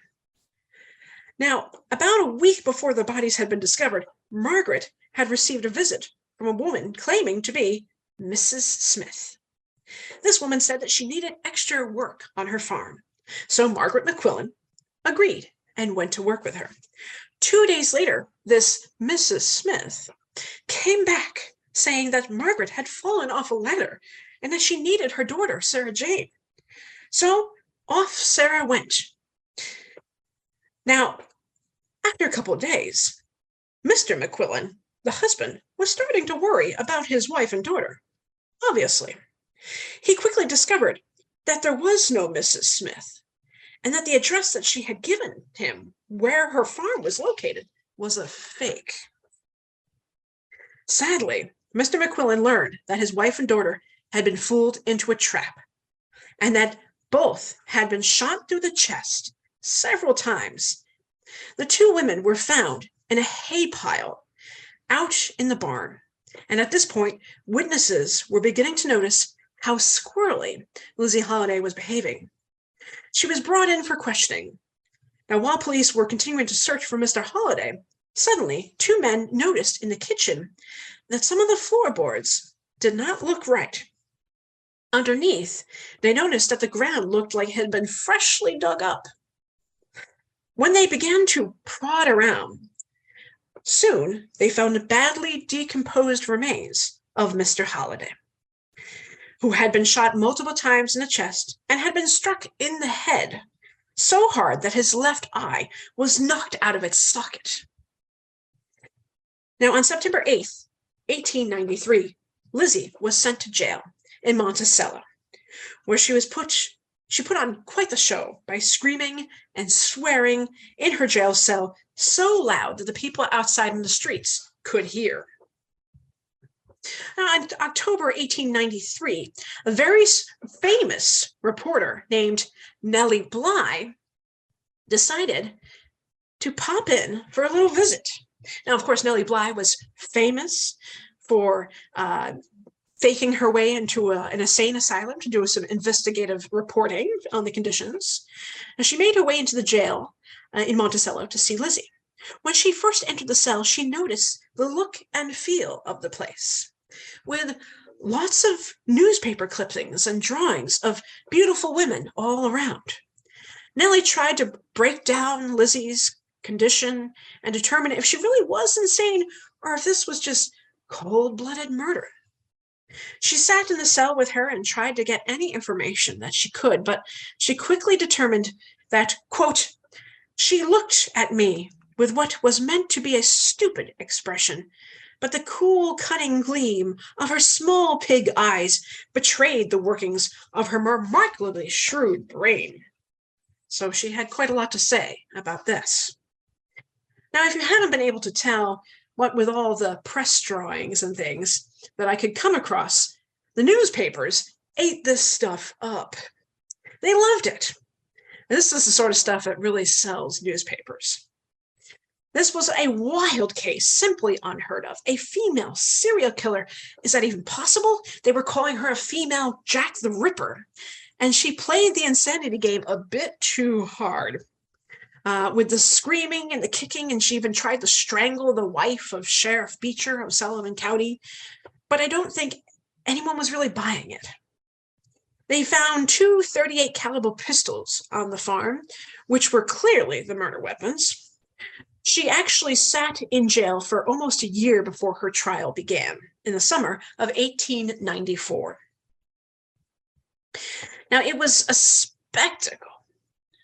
Now, about a week before the bodies had been discovered, Margaret had received a visit from a woman claiming to be Mrs. Smith. This woman said that she needed extra work on her farm, so Margaret McQuillan agreed and went to work with her. 2 days later, this Mrs. Smith came back saying that Margaret had fallen off a ladder and that she needed her daughter, Sarah Jane. So off Sarah went. Now, after a couple of days, Mr. McQuillan, the husband, was starting to worry about his wife and daughter, obviously. He quickly discovered that there was no Mrs. Smith, and that the address that she had given him, where her farm was located, was a fake. Sadly, Mr. McQuillan learned that his wife and daughter had been fooled into a trap, and that both had been shot through the chest several times. The 2 women were found in a hay pile out in the barn, and at this point, witnesses were beginning to notice how squirrely Lizzie Halliday was behaving. She was brought in for questioning. Now, while police were continuing to search for Mr. Halliday, suddenly 2 men noticed in the kitchen that some of the floorboards did not look right. Underneath, they noticed that the ground looked like it had been freshly dug up. When they began to prod around, soon they found badly decomposed remains of Mr. Halliday, who had been shot multiple times in the chest and had been struck in the head so hard that his left eye was knocked out of its socket. Now, on September 8th, 1893, Lizzie was sent to jail in Monticello, where she put on quite the show by screaming and swearing in her jail cell so loud that the people outside in the streets could hear. Now, in October 1893, a very famous reporter named Nellie Bly decided to pop in for a little visit. Now, of course, Nellie Bly was famous for faking her way into an insane asylum to do some investigative reporting on the conditions. And she made her way into the jail in Monticello to see Lizzie. When she first entered the cell, she noticed the look and feel of the place, with lots of newspaper clippings and drawings of beautiful women all around. Nellie tried to break down Lizzie's condition and determine if she really was insane or if this was just cold-blooded murder. She sat in the cell with her and tried to get any information that she could, but she quickly determined that, quote, she looked at me with what was meant to be a stupid expression, but the cool, cunning gleam of her small pig eyes betrayed the workings of her remarkably shrewd brain. so she had quite a lot to say about this. Now, if you haven't been able to tell, what with all the press drawings and things that I could come across, the newspapers ate this stuff up. They loved it. This is the sort of stuff that really sells newspapers. This was a wild case, simply unheard of. A female serial killer. Is that even possible? They were calling her a female Jack the Ripper. And she played the insanity game a bit too hard. With the screaming and the kicking, and she even tried to strangle the wife of Sheriff Beecher of Sullivan County. But I don't think anyone was really buying it. They found 2 .38 caliber pistols on the farm, which were clearly the murder weapons. She actually sat in jail for almost a year before her trial began, in the summer of 1894. Now, it was a spectacle.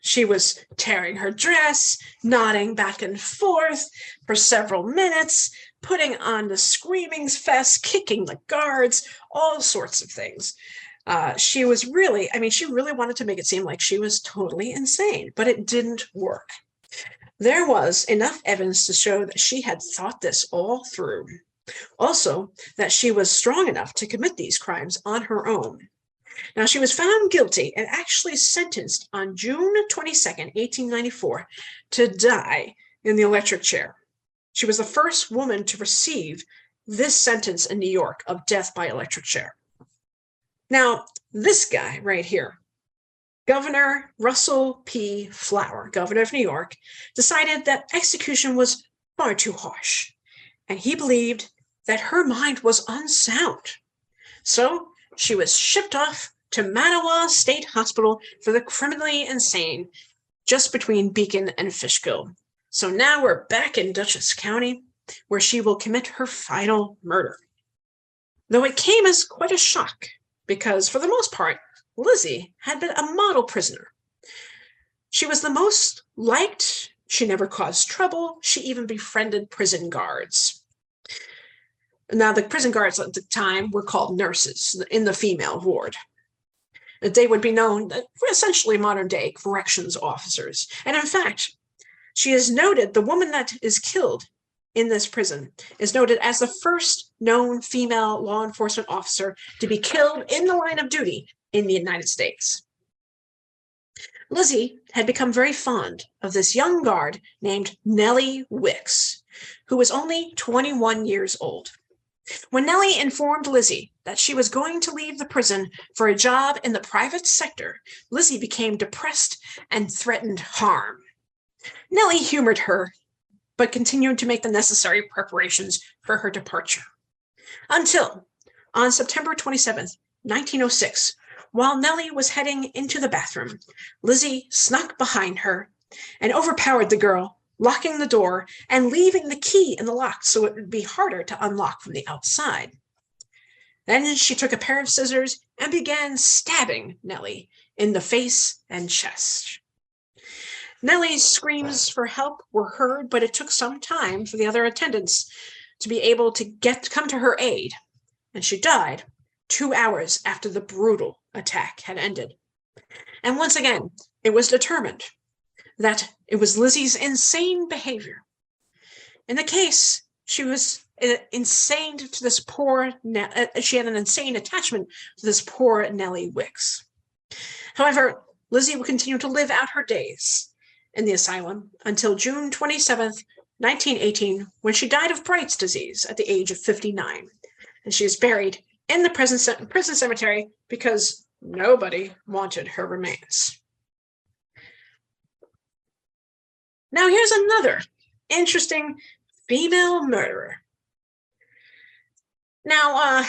She was tearing her dress, nodding back and forth for several minutes, putting on the screaming fest, kicking the guards, all sorts of things. She really wanted to make it seem like she was totally insane, but it didn't work. There was enough evidence to show that she had thought this all through. Also, that she was strong enough to commit these crimes on her own. Now, she was found guilty and actually sentenced on June 22nd, 1894, to die in the electric chair. She was the first woman to receive this sentence in New York of death by electric chair. Now, this guy right here, Governor Russell P. Flower, governor of New York, decided that execution was far too harsh, and he believed that her mind was unsound. So she was shipped off to Mattawa State Hospital for the criminally insane, just between Beacon and Fishkill. So now we're back in Dutchess County, where she will commit her final murder. Though it came as quite a shock, because for the most part, Lizzie had been a model prisoner. She was the most liked, she never caused trouble, she even befriended prison guards. Now, the prison guards at the time were called nurses in the female ward. They would be known for essentially modern-day corrections officers. And in fact, she is noted, the woman that is killed in this prison is noted as the first known female law enforcement officer to be killed in the line of duty in the United States. Lizzie had become very fond of this young guard named Nellie Wicks, who was only 21 years old. When Nellie informed Lizzie that she was going to leave the prison for a job in the private sector, Lizzie became depressed and threatened harm. Nellie humored her, but continued to make the necessary preparations for her departure. Until, on September 27th, 1906, while Nellie was heading into the bathroom, Lizzie snuck behind her and overpowered the girl, locking the door and leaving the key in the lock so it would be harder to unlock from the outside. Then she took a pair of scissors and began stabbing Nellie in the face and chest. Nellie's screams for help were heard, but it took some time for the other attendants to be able to come to her aid, and she died 2 hours after the brutal attack had ended. And once again, it was determined that it was Lizzie's insane behavior. In the case, she was insane to this poor, she had an insane attachment to this poor Nellie Wicks. However, Lizzie would continue to live out her days in the asylum until June 27th, 1918, when she died of Bright's disease at the age of 59. And she is buried in the prison cemetery because nobody wanted her remains. Now, here's another interesting female murderer. Now,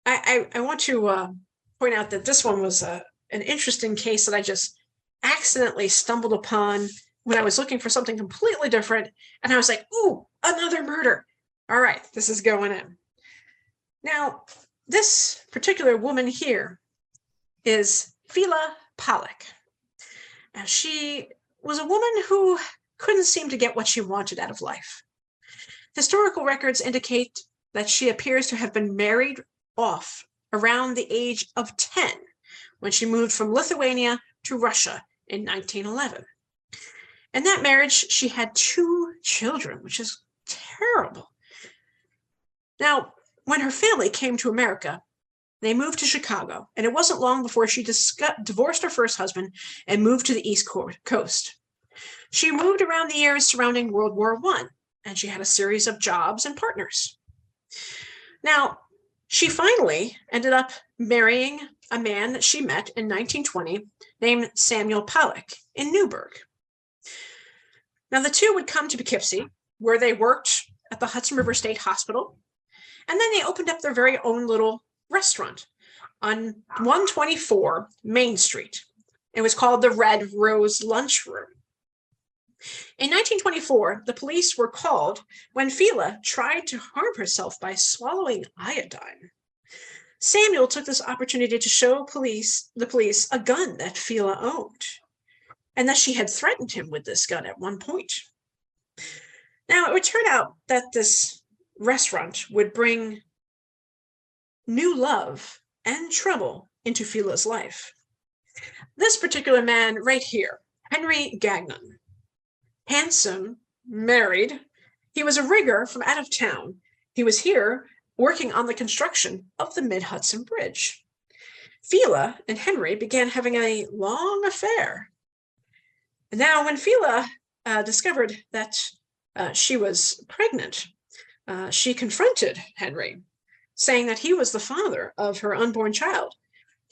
I want to point out that this one was an interesting case that I just accidentally stumbled upon when I was looking for something completely different. And I was like, ooh, another murder. All right, this is going in. Now, this particular woman here is Fela Polak. Now, she was a woman who couldn't seem to get what she wanted out of life. Historical records indicate that she appears to have been married off around the age of 10 when she moved from Lithuania to Russia in 1911. In that marriage, she had 2 children, which is terrible. Now, when her family came to America, they moved to Chicago, and it wasn't long before she divorced her first husband and moved to the East Coast. She moved around the years surrounding World War I, and she had a series of jobs and partners. Now, she finally ended up marrying a man that she met in 1920 named Samuel Polak in Newburgh. Now, the two would come to Poughkeepsie, where they worked at the Hudson River State Hospital, and then they opened up their very own little restaurant on 124 Main Street. It was called the Red Rose Lunchroom. In 1924, the police were called when Fela tried to harm herself by swallowing iodine. Samuel took this opportunity to show the police a gun that Fela owned, and that she had threatened him with this gun at one point. Now, it would turn out that this restaurant would bring new love and trouble into Fela's life. This particular man right here, Henry Gagnon, handsome, married. He was a rigger from out of town. He was here working on the construction of the Mid-Hudson Bridge. Fela and Henry began having a long affair. And now when Fela discovered that she was pregnant, she confronted Henry, saying that he was the father of her unborn child.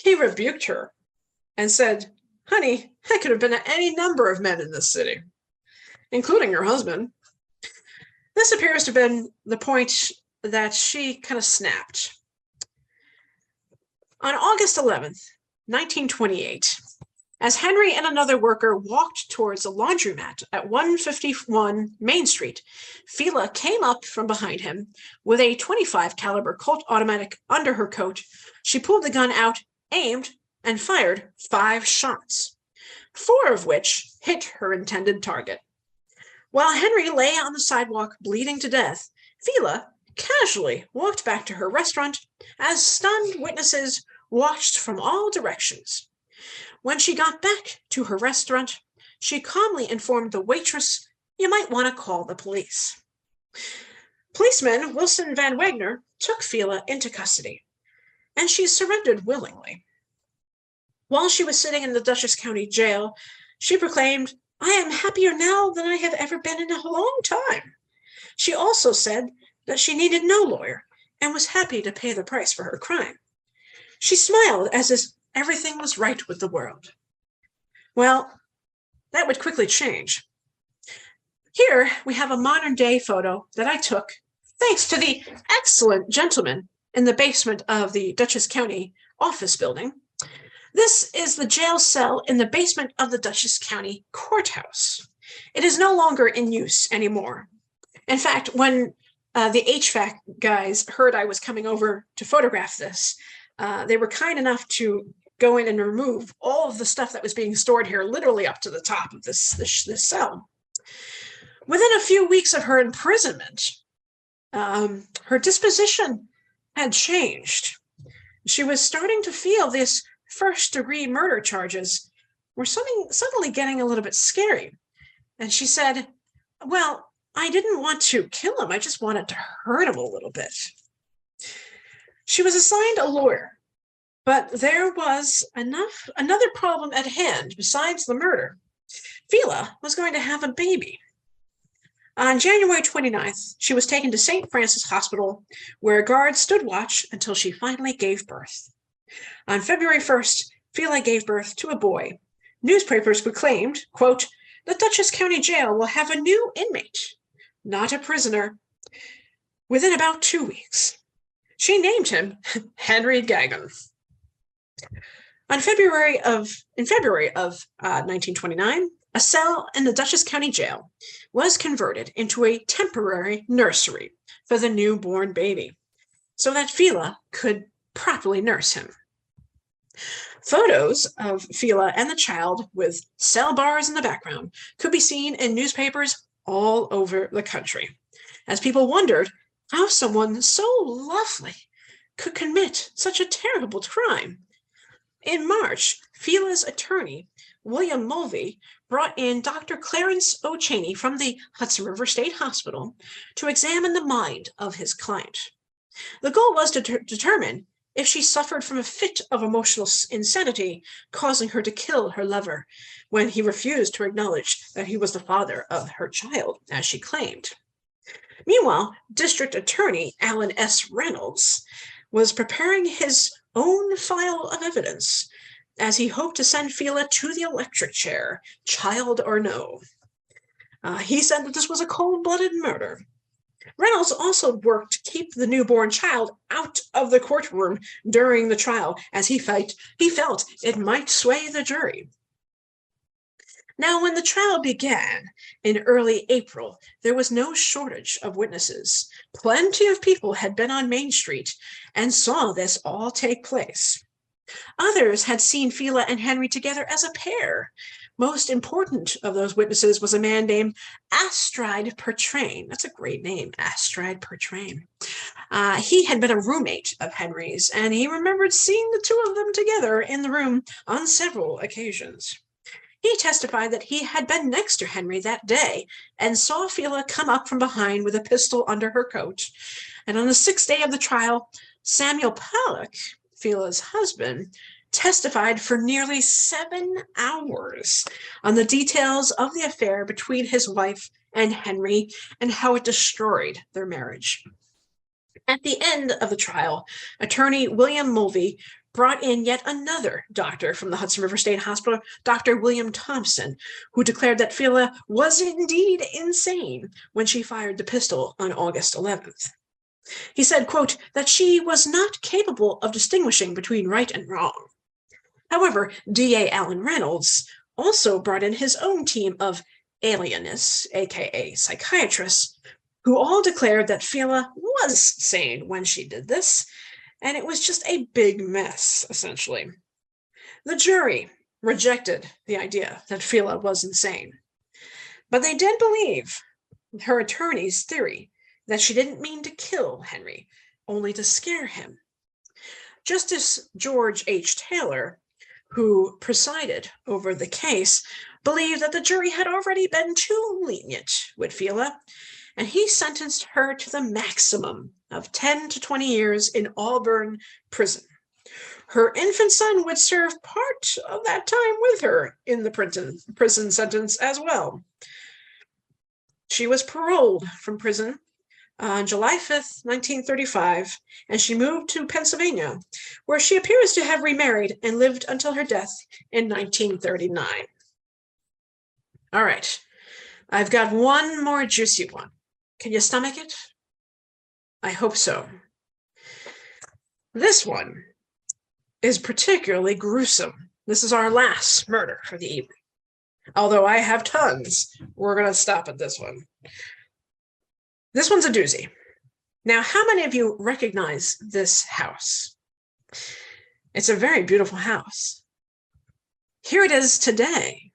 He rebuked her and said, "Honey, I could have been any number of men in this city, including your husband." This appears to have been the point that she kind of snapped. On August 11th, 1928, as Henry and another worker walked towards the laundromat at 151 Main Street, Fela came up from behind him with a .25 caliber Colt automatic under her coat. She pulled the gun out, aimed, and fired 5 shots, 4 of which hit her intended target. While Henry lay on the sidewalk bleeding to death, Fela casually walked back to her restaurant as stunned witnesses watched from all directions. When she got back to her restaurant, she calmly informed the waitress, "You might want to call the police." Policeman Wilson Van Wagner took Fela into custody, and she surrendered willingly. While she was sitting in the Dutchess County jail, she proclaimed, "I am happier now than I have ever been in a long time." She also said that she needed no lawyer and was happy to pay the price for her crime. She smiled as if everything was right with the world. Well, that would quickly change. Here we have a modern day photo that I took thanks to the excellent gentleman in the basement of the Dutchess County office building. This is the jail cell in the basement of the Dutchess County courthouse. It is no longer in use anymore. In fact, when the HVAC guys heard I was coming over to photograph this, they were kind enough to go in and remove all of the stuff that was being stored here, literally up to the top of this cell. Within a few weeks of her imprisonment, her disposition had changed. She was starting to feel this first-degree murder charges were suddenly getting a little bit scary. And she said, "Well, I didn't want to kill him. I just wanted to hurt him a little bit." She was assigned a lawyer, but there was another problem at hand besides the murder. Fela was going to have a baby. On January 29th, she was taken to St. Francis Hospital, where guards stood watch until she finally gave birth. On February 1st, Fela gave birth to a boy. Newspapers proclaimed, quote, "The Dutchess County Jail will have a new inmate, not a prisoner," within about 2 weeks. She named him Henry Gagnon. In February of 1929, a cell in the Dutchess County Jail was converted into a temporary nursery for the newborn baby, so that Fela could properly nurse him. Photos of Fela and the child with cell bars in the background could be seen in newspapers all over the country, as people wondered how someone so lovely could commit such a terrible crime. In March, Fela's attorney William Mulvey brought in Dr. Clarence O'Chaney from the Hudson River State Hospital to examine the mind of his client. The goal was to determine if she suffered from a fit of emotional insanity, causing her to kill her lover when he refused to acknowledge that he was the father of her child, as she claimed. Meanwhile, District Attorney Alan S. Reynolds was preparing his own file of evidence as he hoped to send Fela to the electric chair, child or no. He said that this was a cold-blooded murder. Reynolds also worked to keep the newborn child out of the courtroom during the trial, as he felt it might sway the jury. Now, when the trial began in early April, there was no shortage of witnesses. Plenty of people had been on Main Street and saw this all take place. Others had seen Fela and Henry together as a pair. Most important of those witnesses was a man named Astride Pertrain. That's a great name, Astride Pertrain. He had been a roommate of Henry's, and he remembered seeing the two of them together in the room on several occasions. He testified that he had been next to Henry that day and saw Fela come up from behind with a pistol under her coat. And on the 6th day of the trial, Samuel Polak, Fela's husband, testified for nearly 7 hours on the details of the affair between his wife and Henry and how it destroyed their marriage. At the end of the trial, attorney William Mulvey brought in yet another doctor from the Hudson River State Hospital, Dr. William Thompson, who declared that Fela was indeed insane when she fired the pistol on August 11th. He said, quote, that she was not capable of distinguishing between right and wrong. However, D.A. Alan Reynolds also brought in his own team of alienists, aka psychiatrists, who all declared that Fela was sane when she did this, and it was just a big mess, essentially. The jury rejected the idea that Fela was insane, but they did believe her attorney's theory that she didn't mean to kill Henry, only to scare him. Justice George H. Taylor, who presided over the case, believed that the jury had already been too lenient with Fela, and he sentenced her to the maximum of 10 to 20 years in Auburn prison. Her infant son would serve part of that time with her in the prison sentence as well. She was paroled from prison on July 5th, 1935, and she moved to Pennsylvania, where she appears to have remarried and lived until her death in 1939. All right, I've got one more juicy one. Can you stomach it? I hope so. This one is particularly gruesome. This is our last murder for the evening. Although I have tons, we're going to stop at this one. This one's a doozy. Now, how many of you recognize this house? It's a very beautiful house. Here it is today.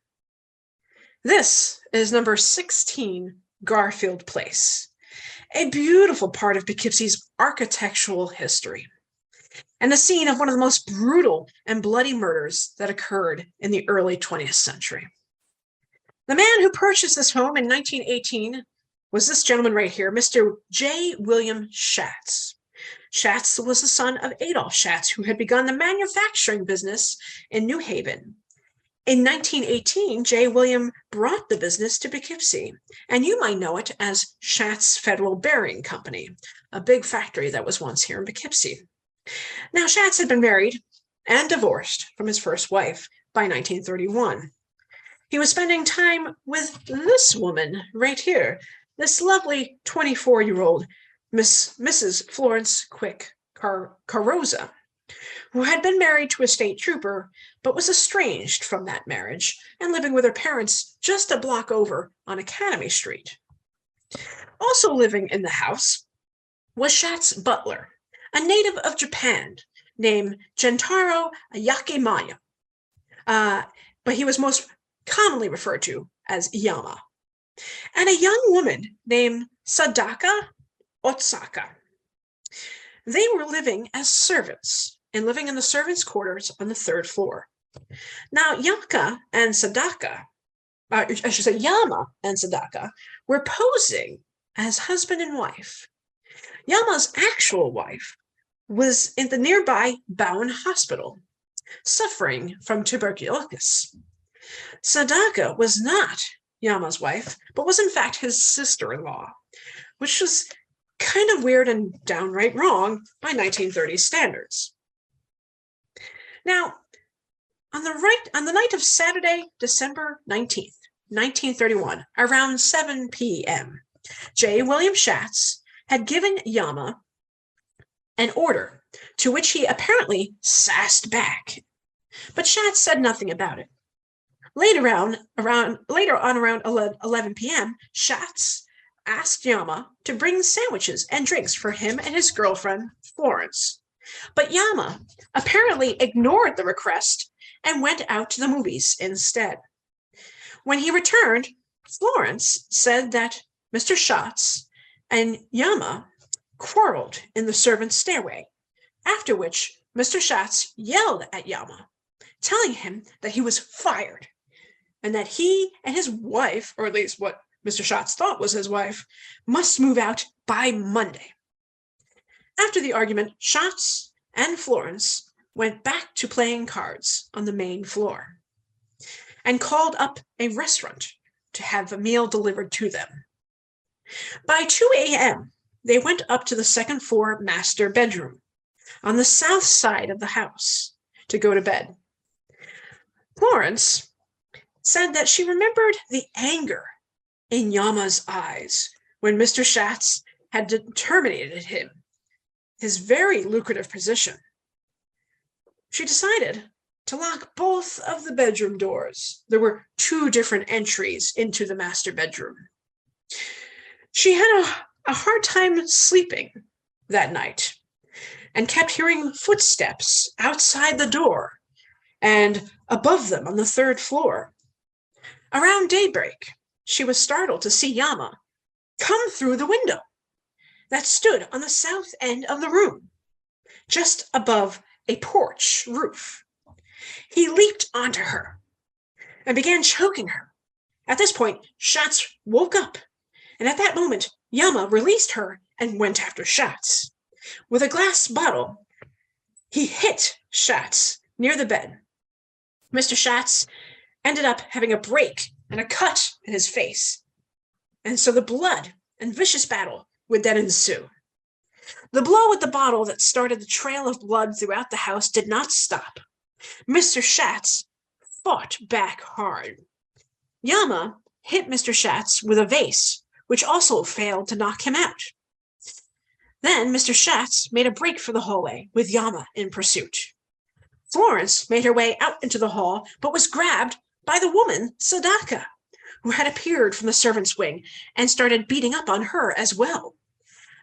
This is number 16 Garfield Place, a beautiful part of Poughkeepsie's architectural history, and the scene of one of the most brutal and bloody murders that occurred in the early 20th century. The man who purchased this home in 1918 was this gentleman right here, Mr. J. William Shatz. Shatz was the son of Adolph Shatz, who had begun the manufacturing business in New Haven. In 1918, J. William brought the business to Poughkeepsie, and you might know it as Shatz Federal Bearing Company, a big factory that was once here in Poughkeepsie. Now, Shatz had been married and divorced from his first wife by 1931. He was spending time with this woman right here, this lovely 24-year-old Mrs. Florence Quick Carroza, who had been married to a state trooper, but was estranged from that marriage and living with her parents just a block over on Academy Street. Also living in the house was Shannon Butler, a native of Japan named Gentaro Yakimaya, but he was most commonly referred to as Yama, and a young woman named Sadaka Otsaka. They were living as servants and living in the servants' quarters on the 3rd floor. Now, Yama and Sadaka were posing as husband and wife. Yama's actual wife was in the nearby Bowen Hospital, suffering from tuberculosis. Sadaka was not Yama's wife, but was in fact his sister-in-law, which was kind of weird and downright wrong by 1930s standards. Now, on the night of Saturday, December 19th, 1931, around 7 p.m., J. William Shatz had given Yama an order, to which he apparently sassed back. But Shatz said nothing about it. Later on around 11 p.m., Shatz asked Yama to bring sandwiches and drinks for him and his girlfriend, Florence. But Yama apparently ignored the request and went out to the movies instead. When he returned, Florence said that Mr. Shatz and Yama quarreled in the servants' stairway, after which Mr. Shatz yelled at Yama, telling him that he was fired and that he and his wife, or at least what Mr. Shatz thought was his wife, must move out by Monday. After the argument, Shatz and Florence went back to playing cards on the main floor and called up a restaurant to have a meal delivered to them. By 2 a.m., they went up to the second floor master bedroom on the south side of the house to go to bed. Florence said that she remembered the anger in Yama's eyes when Mr. Shatz had terminated him, his very lucrative position. She decided to lock both of the bedroom doors. There were 2 different entries into the master bedroom. She had a hard time sleeping that night and kept hearing footsteps outside the door and above them on the 3rd floor. Around daybreak, she was startled to see Yama come through the window that stood on the south end of the room, just above a porch roof. He leaped onto her and began choking her. At this point, Shatz woke up, and at that moment, Yama released her and went after Shatz. With a glass bottle, he hit Shatz near the bed. Mr. Shatz ended up having a break and a cut in his face, and so the blood and vicious battle would then ensue. The blow with the bottle that started the trail of blood throughout the house did not stop. Mr. Shatz fought back hard. Yama hit Mr. Shatz with a vase, which also failed to knock him out. Then Mr. Shatz made a break for the hallway with Yama in pursuit. Florence made her way out into the hall, but was grabbed by the woman, Sadaka, who had appeared from the servants' wing and started beating up on her as well.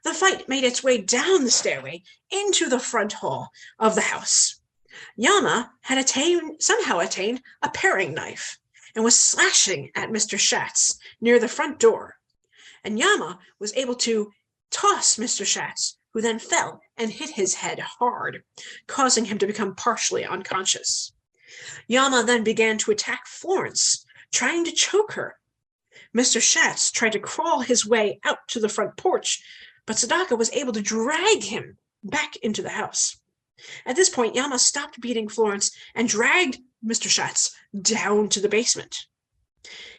The fight made its way down the stairway into the front hall of the house. Yama had somehow attained a paring knife and was slashing at Mr. Shatz near the front door. And Yama was able to toss Mr. Shatz, who then fell and hit his head hard, causing him to become partially unconscious. Yama then began to attack Florence, trying to choke her. Mr. Shatz tried to crawl his way out to the front porch, but Sadaka was able to drag him back into the house. At this point, Yama stopped beating Florence and dragged Mr. Shatz down to the basement.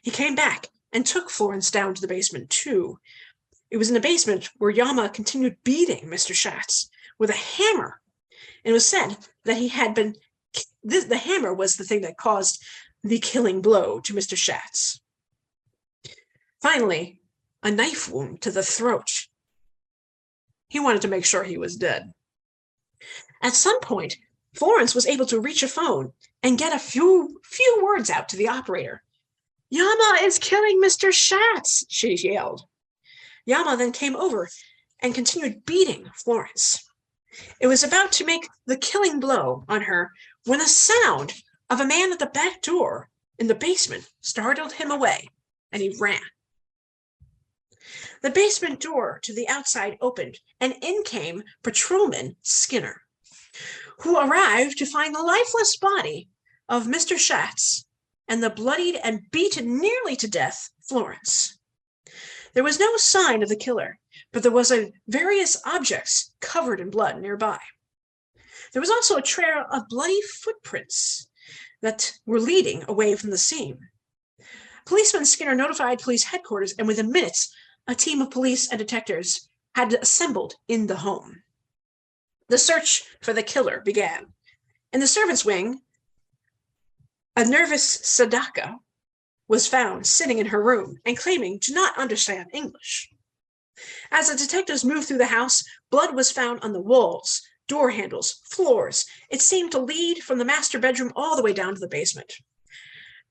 He came back and took Florence down to the basement too. It was in the basement where Yama continued beating Mr. Shatz with a hammer. And it was said that the hammer was the thing that caused the killing blow to Mr. Shatz. Finally, a knife wound to the throat. He wanted to make sure he was dead. At some point, Florence was able to reach a phone and get a few words out to the operator. "Yama is killing Mr. Shatz," she yelled. Yama then came over and continued beating Florence. It was about to make the killing blow on her when the sound of a man at the back door in the basement startled him away, and he ran. The basement door to the outside opened, and in came Patrolman Skinner, who arrived to find the lifeless body of Mr. Shatz and the bloodied and beaten nearly to death Florence. There was no sign of the killer, but there was various objects covered in blood nearby. There was also a trail of bloody footprints that were leading away from the scene. Policeman Skinner notified police headquarters, and within minutes, a team of police and detectives had assembled in the home. The search for the killer began. In the servants' wing, a nervous Sadaka was found sitting in her room and claiming to not understand English. As the detectives moved through the house, blood was found on the walls, door handles, floors. It seemed to lead from the master bedroom all the way down to the basement.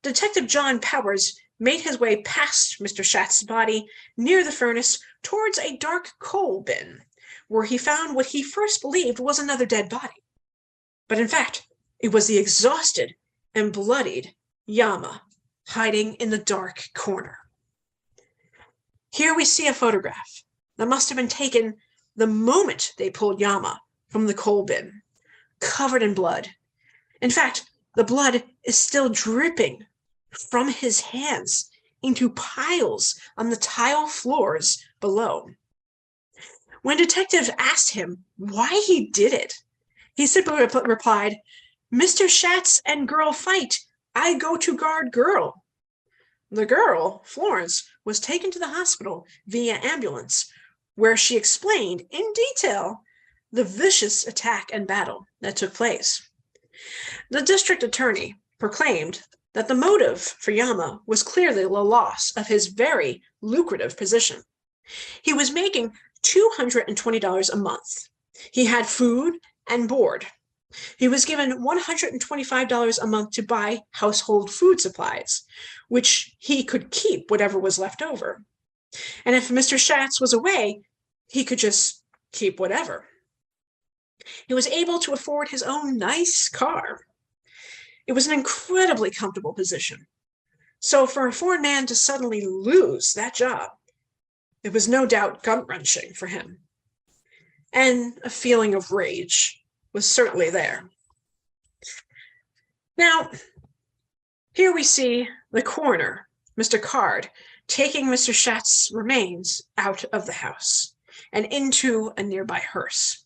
Detective John Powers made his way past Mr. Shatz's body near the furnace towards a dark coal bin, where he found what he first believed was another dead body. But in fact, it was the exhausted and bloodied Yama hiding in the dark corner. Here we see a photograph that must have been taken the moment they pulled Yama from the coal bin, covered in blood. In fact, the blood is still dripping from his hands into piles on the tile floors below. When detectives asked him why he did it, he simply replied, "Mr. Shatz and girl fight. I go to guard girl." The girl, Florence, was taken to the hospital via ambulance, where she explained in detail the vicious attack and battle that took place. The district attorney proclaimed that the motive for Yama was clearly the loss of his very lucrative position. He was making $220 a month. He had food and board. He was given $125 a month to buy household food supplies, which he could keep whatever was left over. And if Mr. Shatz was away, he could just keep whatever. He was able to afford his own nice car. It was an incredibly comfortable position. So for a foreign man to suddenly lose that job, it was no doubt gut-wrenching for him. And a feeling of rage was certainly there. Now, here we see the coroner, Mr. Card, taking Mr. Shatz's remains out of the house and into a nearby hearse.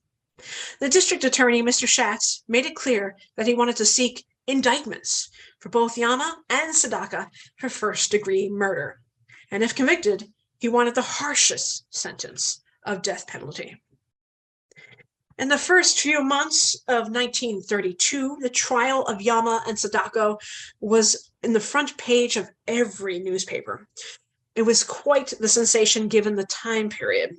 The district attorney, Mr. Shatz, made it clear that he wanted to seek indictments for both Yama and Sadaka for first-degree murder. And if convicted, he wanted the harshest sentence of death penalty. In the first few months of 1932, the trial of Yama and Sadako was in the front page of every newspaper. It was quite the sensation given the time period.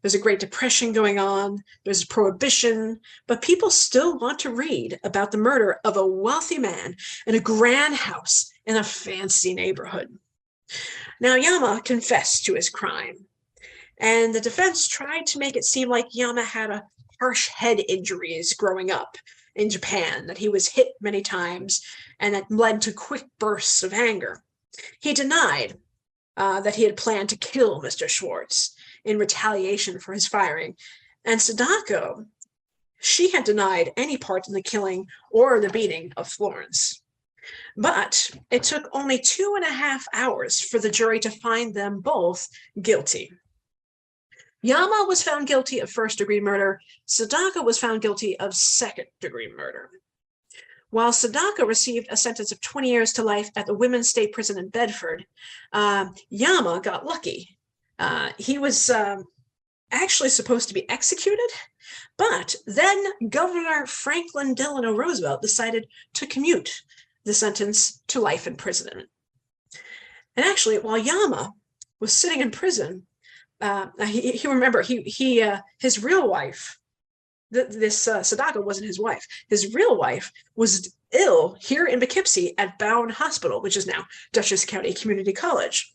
There's a Great Depression going on, there's Prohibition, but people still want to read about the murder of a wealthy man in a grand house in a fancy neighborhood. Now, Yama confessed to his crime, and the defense tried to make it seem like Yama had a harsh head injuries growing up in Japan, that he was hit many times, and that led to quick bursts of anger. He denied that he had planned to kill Mr. Schwartz in retaliation for his firing. And Sadako, she had denied any part in the killing or the beating of Florence. But it took only 2.5 hours for the jury to find them both guilty. Yama was found guilty of first-degree murder. Sadaka was found guilty of second-degree murder. While Sadaka received a sentence of 20 years to life at the Women's State Prison in Bedford, Yama got lucky. He was actually supposed to be executed, but then Governor Franklin Delano Roosevelt decided to commute the sentence to life imprisonment. And actually, while Yama was sitting in prison, his real wife, Sadaka wasn't his wife. His real wife was ill here in Poughkeepsie at Bowen Hospital, which is now Dutchess County Community College.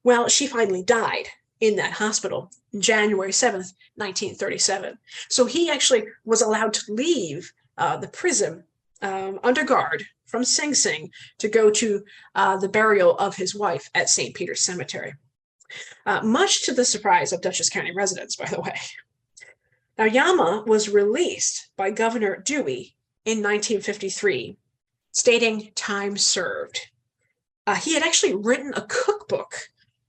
Well, she finally died in that hospital on January 7th, 1937. So he actually was allowed to leave the prison under guard from Sing Sing to go to the burial of his wife at St. Peter's Cemetery. Much to the surprise of Dutchess County residents, by the way. Now, Yama was released by Governor Dewey in 1953 stating time served. He had actually written a cookbook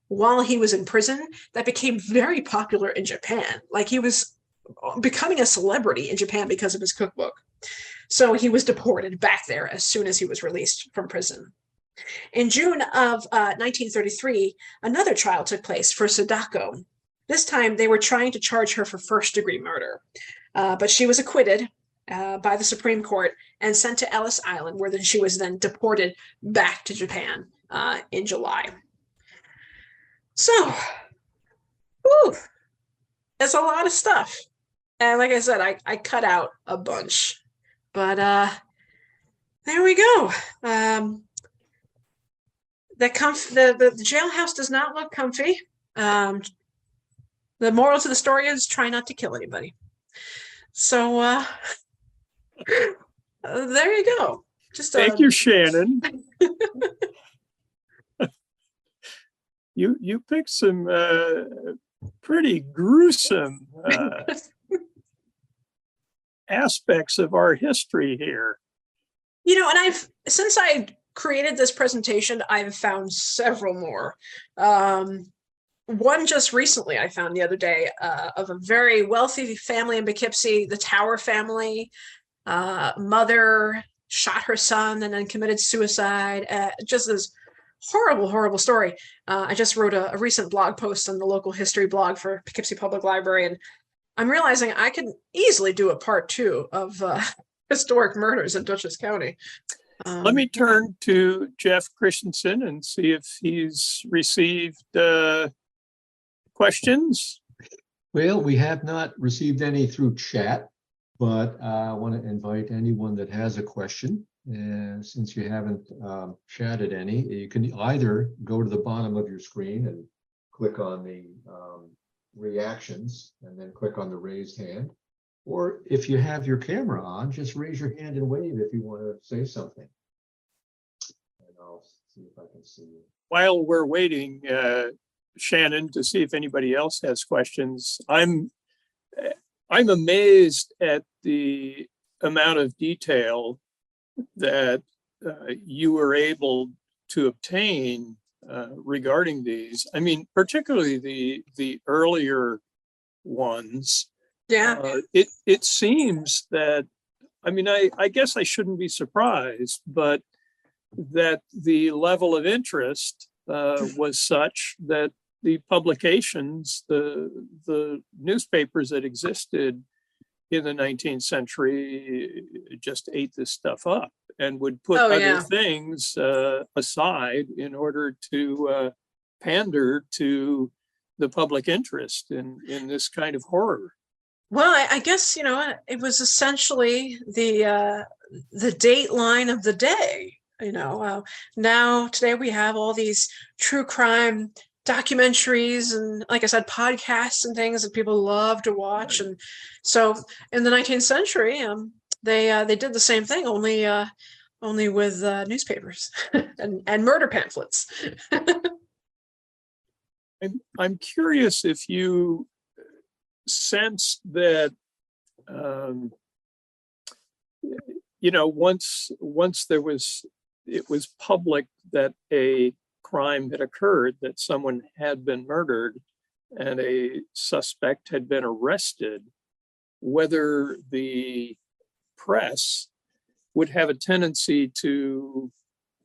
while he was in prison that became very popular in Japan. Like, he was becoming a celebrity in Japan because of his cookbook. So he was deported back there as soon as he was released from prison. In June of 1933, another trial took place for Sadako. This time, they were trying to charge her for first-degree murder, but she was acquitted by the Supreme Court and sent to Ellis Island, where she was then deported back to Japan in July. So, whew, that's a lot of stuff. And like I said, I cut out a bunch, but there we go. The jailhouse does not look comfy. The moral to the story is try not to kill anybody. So there you go. Just thank you, Shannon. You picked some pretty gruesome aspects of our history here. And since I created this presentation, I've found several more. One just recently I found the other day of a very wealthy family in Poughkeepsie, the Tower family. Mother shot her son and then committed suicide. Just this horrible, horrible story. I just wrote a recent blog post on the local history blog for Poughkeepsie Public Library, and I'm realizing I can easily do a part 2 of historic murders in Dutchess County. Let me turn to Jeff Christensen and see if he's received questions. Well, we have not received any through chat, but I want to invite anyone that has a question. And since you haven't chatted any, you can either go to the bottom of your screen and click on the reactions and then click on the raised hand. Or if you have your camera on, just raise your hand and wave if you want to say something. And I'll see if I can see you. While we're waiting, Shannon, to see if anybody else has questions, I'm amazed at the amount of detail that you were able to obtain regarding these. I mean, particularly the earlier ones. Yeah. It seems that, I mean, I guess I shouldn't be surprised, but that the level of interest was such that the publications, the newspapers that existed in the 19th century just ate this stuff up and would put other things aside in order to pander to the public interest in this kind of horror. Well, I guess, it was essentially the dateline of the day. Now today we have all these true crime documentaries and, like I said, podcasts and things that people love to watch. And so in the 19th century, they did the same thing, only with newspapers and murder pamphlets. I'm curious if you sense that once it was public that a crime had occurred, that someone had been murdered and a suspect had been arrested, whether the press would have a tendency to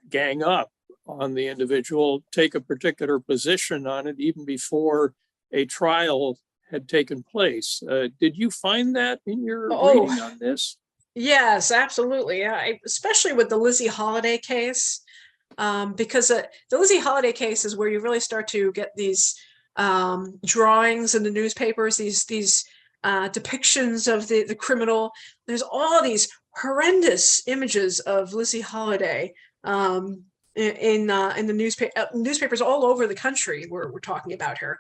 gang up on the individual, take a particular position on it even before a trial had taken place. Did you find that in your reading on this? Yes, absolutely. Especially with the Lizzie Halliday case, because the Lizzie Halliday case is where you really start to get these drawings in the newspapers, these depictions of the criminal. There's all these horrendous images of Lizzie Halliday in the newspapers all over the country. We're talking about her.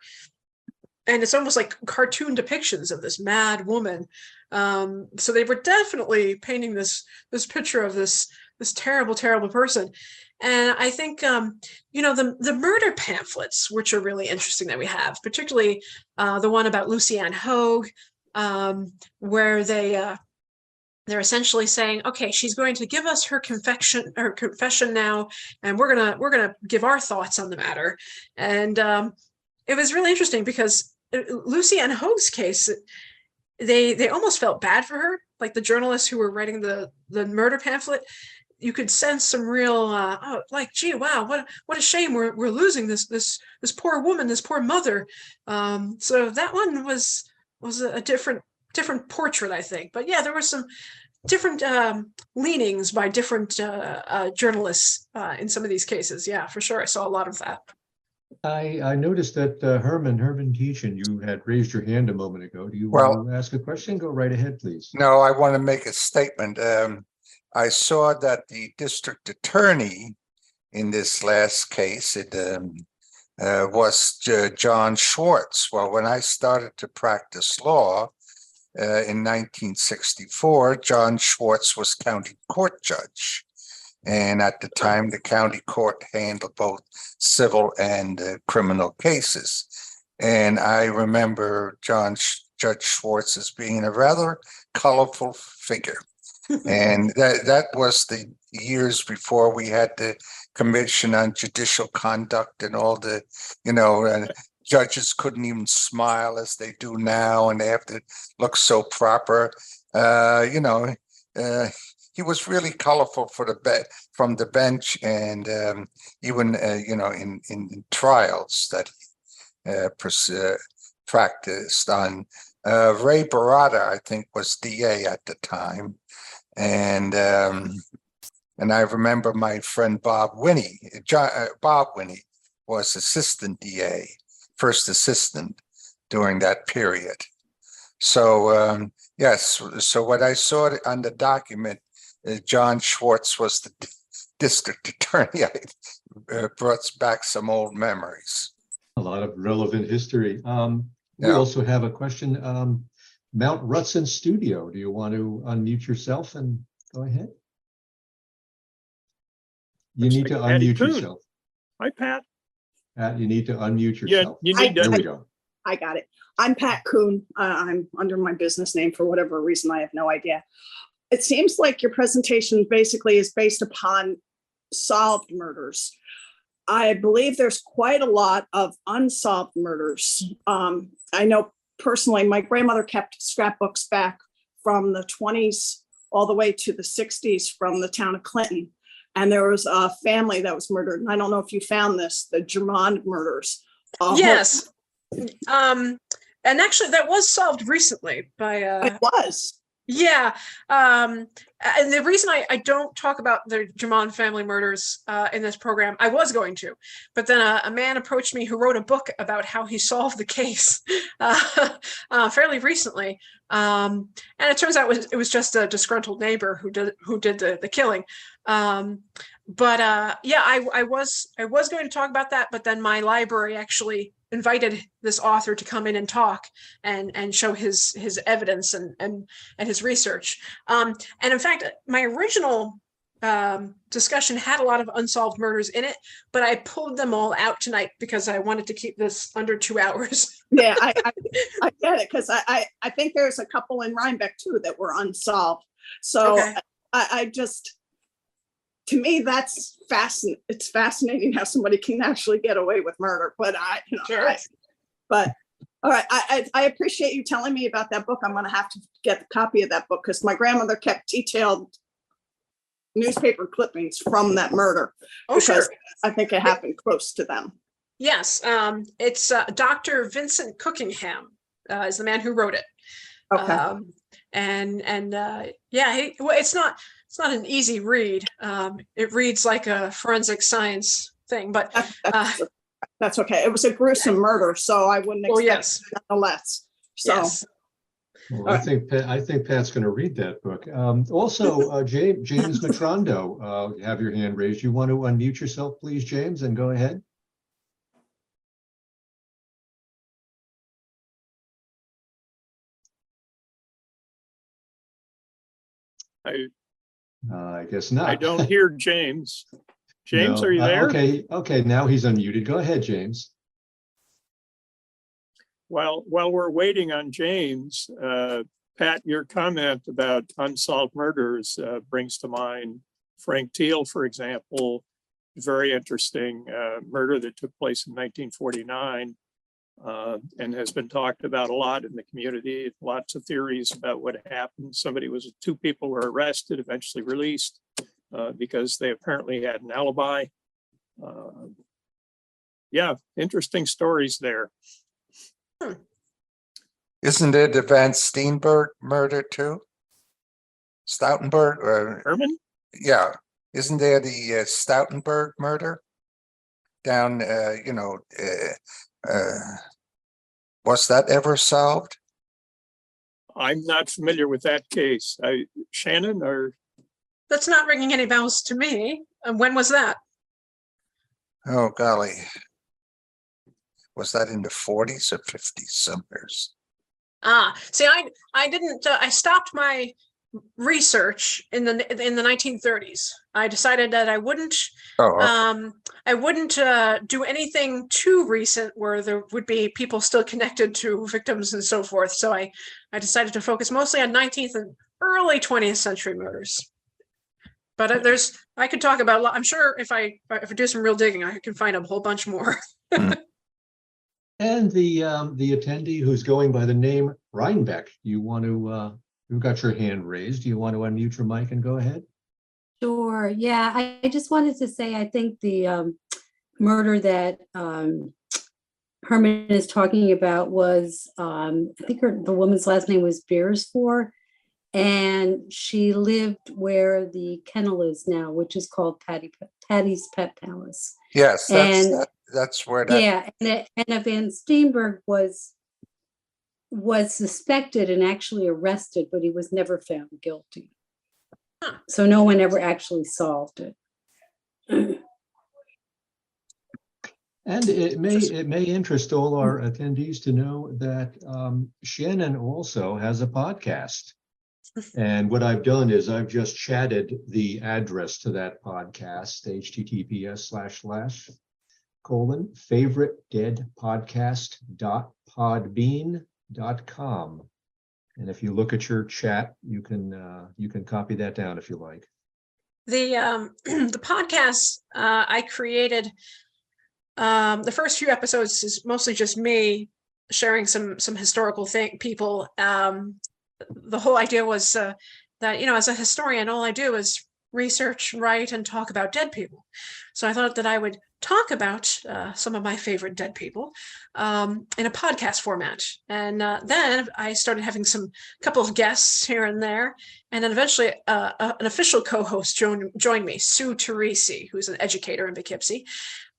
And it's almost like cartoon depictions of this mad woman. So they were definitely painting this picture of this terrible, terrible person. And I think, the murder pamphlets, which are really interesting that we have, particularly the one about Lucy Ann Hogue, where they they're essentially saying, okay, she's going to give us her confession now, and we're gonna give our thoughts on the matter. And it was really interesting because Lucy and Hogue's case, they almost felt bad for her, like the journalists who were writing the murder pamphlet. You could sense some real, like, gee, wow, what a shame we're losing this poor woman, this poor mother. So that one was a different portrait, I think. But yeah, there were some different leanings by different journalists in some of these cases. Yeah, for sure, I saw a lot of that. I noticed that Herman Teachin, you had raised your hand a moment ago. Do you want to ask a question? Go right ahead, please. No, I want to make a statement. I saw that the district attorney in this last case, was John Schwartz. Well, when I started to practice law in 1964, John Schwartz was county court judge. And at the time, the county court handled both civil and criminal cases. And I remember Judge Schwartz as being a rather colorful figure. And that was the years before we had the Commission on Judicial Conduct and all the, judges couldn't even smile as they do now, and they have to look so proper. He was really colorful from the bench, and even in trials that he practiced on. Ray Barada, I think, was DA at the time, and I remember my friend Bob Winnie. Bob Winnie was assistant DA, first assistant during that period. So yes, so what I saw on the document, John Schwartz was the district attorney. Brought back some old memories. A lot of relevant history. We also have a question. Mount Rutson Studio, do you want to unmute yourself and go ahead? You need to unmute yourself. Hi, Pat. Pat, you need to unmute yourself. Yeah, you need to. There we go. I got it. I'm Pat Kuhn. I'm under my business name for whatever reason. I have no idea. It seems like your presentation basically is based upon solved murders. I believe there's quite a lot of unsolved murders. I know personally, my grandmother kept scrapbooks back from the 20s all the way to the 60s from the town of Clinton. And there was a family that was murdered. And I don't know if you found this, the Germond murders. Yes. And actually that was solved recently by it was. Yeah. And the reason I don't talk about the Germond family murders in this program, I was going to, but then a man approached me who wrote a book about how he solved the case fairly recently. And it turns out it was just a disgruntled neighbor who did the killing. But yeah, I was going to talk about that, but then my library actually invited this author to come in and talk and show his evidence and his research. And in fact, my original discussion had a lot of unsolved murders in it, but I pulled them all out tonight because I wanted to keep this under 2 hours. Yeah, I get it, because I think there's a couple in Rhinebeck too that were unsolved. So okay. I just, to me, that's fascinating. It's fascinating how somebody can actually get away with murder. But sure. But all right, I appreciate you telling me about that book. I'm going to have to get a copy of that book because my grandmother kept detailed newspaper clippings from that murder. Oh, sure. I think it happened close to them. Yes, it's Dr. Vincent Cookingham is the man who wrote it. Okay. Yeah, it's not an easy read. It reads like a forensic science thing, but that's okay. It was a gruesome murder, so I wouldn't expect yes. it nonetheless. So. Yes. Well, I think Pat's going to read that book. Also, James Matrondo, you have your hand raised. You want to unmute yourself, please, James, and go ahead. I guess not. I don't hear James. James, No. Are you there? Okay. Now he's unmuted. Go ahead, James. While we're waiting on James, Pat, your comment about unsolved murders brings to mind Frank Teal, for example, very interesting murder that took place in 1949 and has been talked about a lot in the community. Lots of theories about what happened. Two people were arrested, eventually released because they apparently had an alibi. Yeah, interesting stories there. Isn't it the Van Steenberg murder too? Stoutenberg or Herman? yeah, isn't there the Stoutenberg murder down? Was that ever solved? I'm not familiar with that case. Shannon, or That's not ringing any bells to me. When was that? Oh golly, was that in the 40s or 50s somewhere? See, I didn't. I stopped my research in the 1930s. I decided that I wouldn't. Oh, okay. I wouldn't do anything too recent where there would be people still connected to victims and so forth. So I decided to focus mostly on 19th and early 20th century murders. But I could talk about. I'm sure if I do some real digging, I can find a whole bunch more. And the attendee who's going by the name Rhinebeck, you've got your hand raised. Do you want to unmute your mic and go ahead? Sure. Yeah, I just wanted to say I think the murder that Herman is talking about was I think the woman's last name was Beersford, and she lived where the kennel is now, which is called Patty's Pet Palace. Yes, that's where that. Yeah, and Van Steenberg was suspected and actually arrested, but he was never found guilty. So no one ever actually solved it. And it may interest all our attendees to know that Shannon also has a podcast. And what I've done is I've just chatted the address to that podcast, https://favoritedeadpodcast.podbean.com. And if you look at your chat, you can copy that down if you like. The podcast I created, the first few episodes is mostly just me sharing some historical people. The whole idea was that, as a historian, all I do is research, write, and talk about dead people. So I thought that I would talk about some of my favorite dead people in a podcast format. And then I started having a couple of guests here and there. And then eventually an official co-host joined me, Sue Teresi, who's an educator in Poughkeepsie.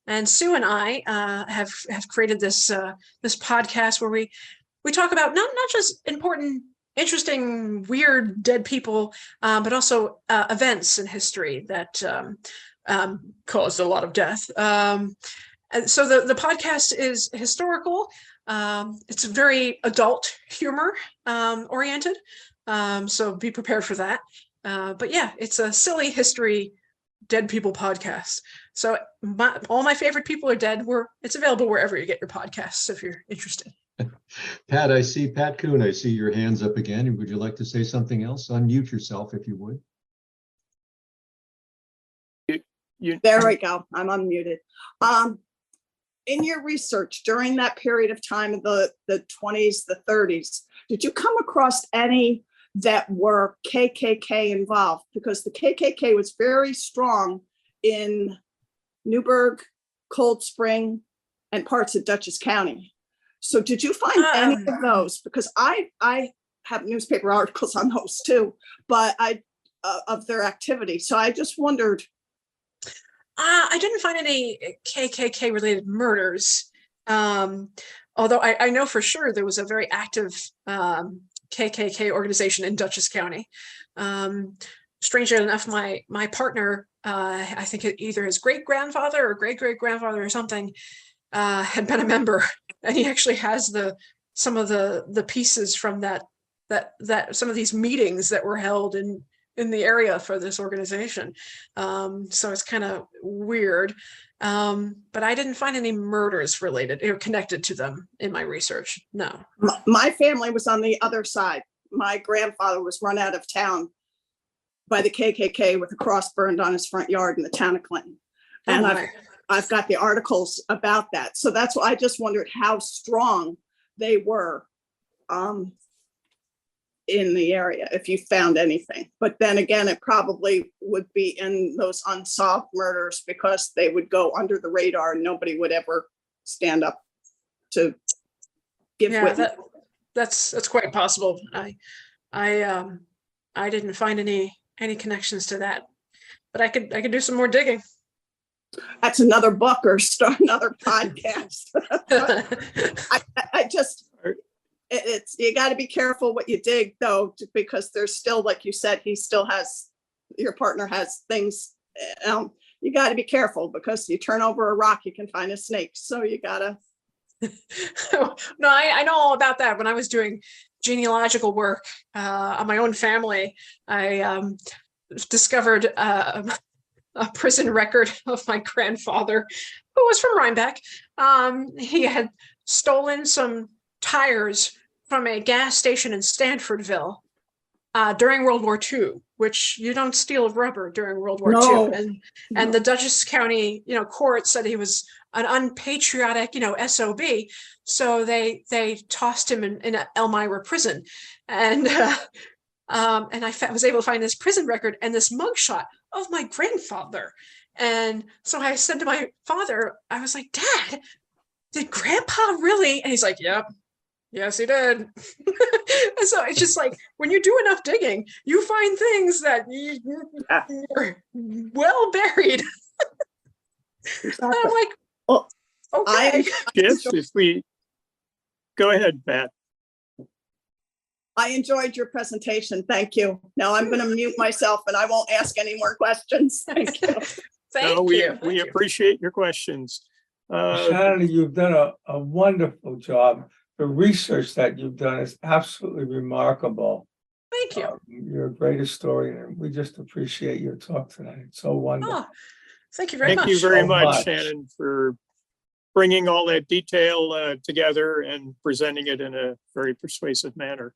And Sue and I have created this podcast where we talk about not just important, interesting, weird dead people, but also events in history that caused a lot of death. And so the podcast is historical. It's very adult humor oriented. So be prepared for that. But yeah, it's a silly history dead people podcast. So all my favorite people are dead. It's available wherever you get your podcasts if you're interested. Pat Kuhn, I see your hands up again. Would you like to say something else? Unmute yourself if you would. There we go. I'm unmuted. In your research during that period of time of the 20s, the 30s, did you come across any that were KKK involved? Because the KKK was very strong in Newburgh, Cold Spring, and parts of Dutchess County. So did you find any of those? Because I have newspaper articles on those too, but of their activity. So I just wondered. I didn't find any KKK related murders, although I know for sure there was a very active KKK organization in Dutchess County. Strangely enough, my partner, I think either his great-grandfather or great-great-grandfather or something, had been a member, and he actually has some of the pieces from that some of these meetings that were held in the area for this organization. So it's kind of weird. But I didn't find any murders related or connected to them in my research. No. My family was on the other side. my grandfather was run out of town by the KKK with a cross burned on his front yard in the town of Clinton. And I've got the articles about that. So that's why I just wondered how strong they were in the area, if you found anything. But then again, it probably would be in those unsolved murders because they would go under the radar and nobody would ever stand up to give witness. That's quite possible. I didn't find any connections to that, but I could do some more digging. That's another book or start another podcast. I just, it's, you got to be careful what you dig though, because there's still, like you said, your partner has things. You got to be careful because you turn over a rock, you can find a snake. So you gotta. No, I know all about that. When I was doing genealogical work on my own family, I discovered a prison record of my grandfather, who was from Rhinebeck. He had stolen some tires from a gas station in Stanfordville during World War II, which you don't steal rubber during World War II. And the Dutchess County, court said he was an unpatriotic, SOB. So they tossed him in Elmira prison. And I was able to find this prison record and this mugshot of my grandfather. And so I said to my father, I was like, Dad, did Grandpa really? And he's like, yep. Yes, he did. And so it's just like, when you do enough digging, you find things that you're well buried. And I'm like, well, okay. If we go ahead, Pat. I enjoyed your presentation. Thank you. Now I'm going to mute myself and I won't ask any more questions. Thank you. Thank you. We appreciate your questions. Shannon, you've done a wonderful job. The research that you've done is absolutely remarkable. Thank you. You're a great historian, and we just appreciate your talk tonight. It's so wonderful. Oh, thank you very much. Thank you very So much, much. Shannon, for bringing all that detail together and presenting it in a very persuasive manner.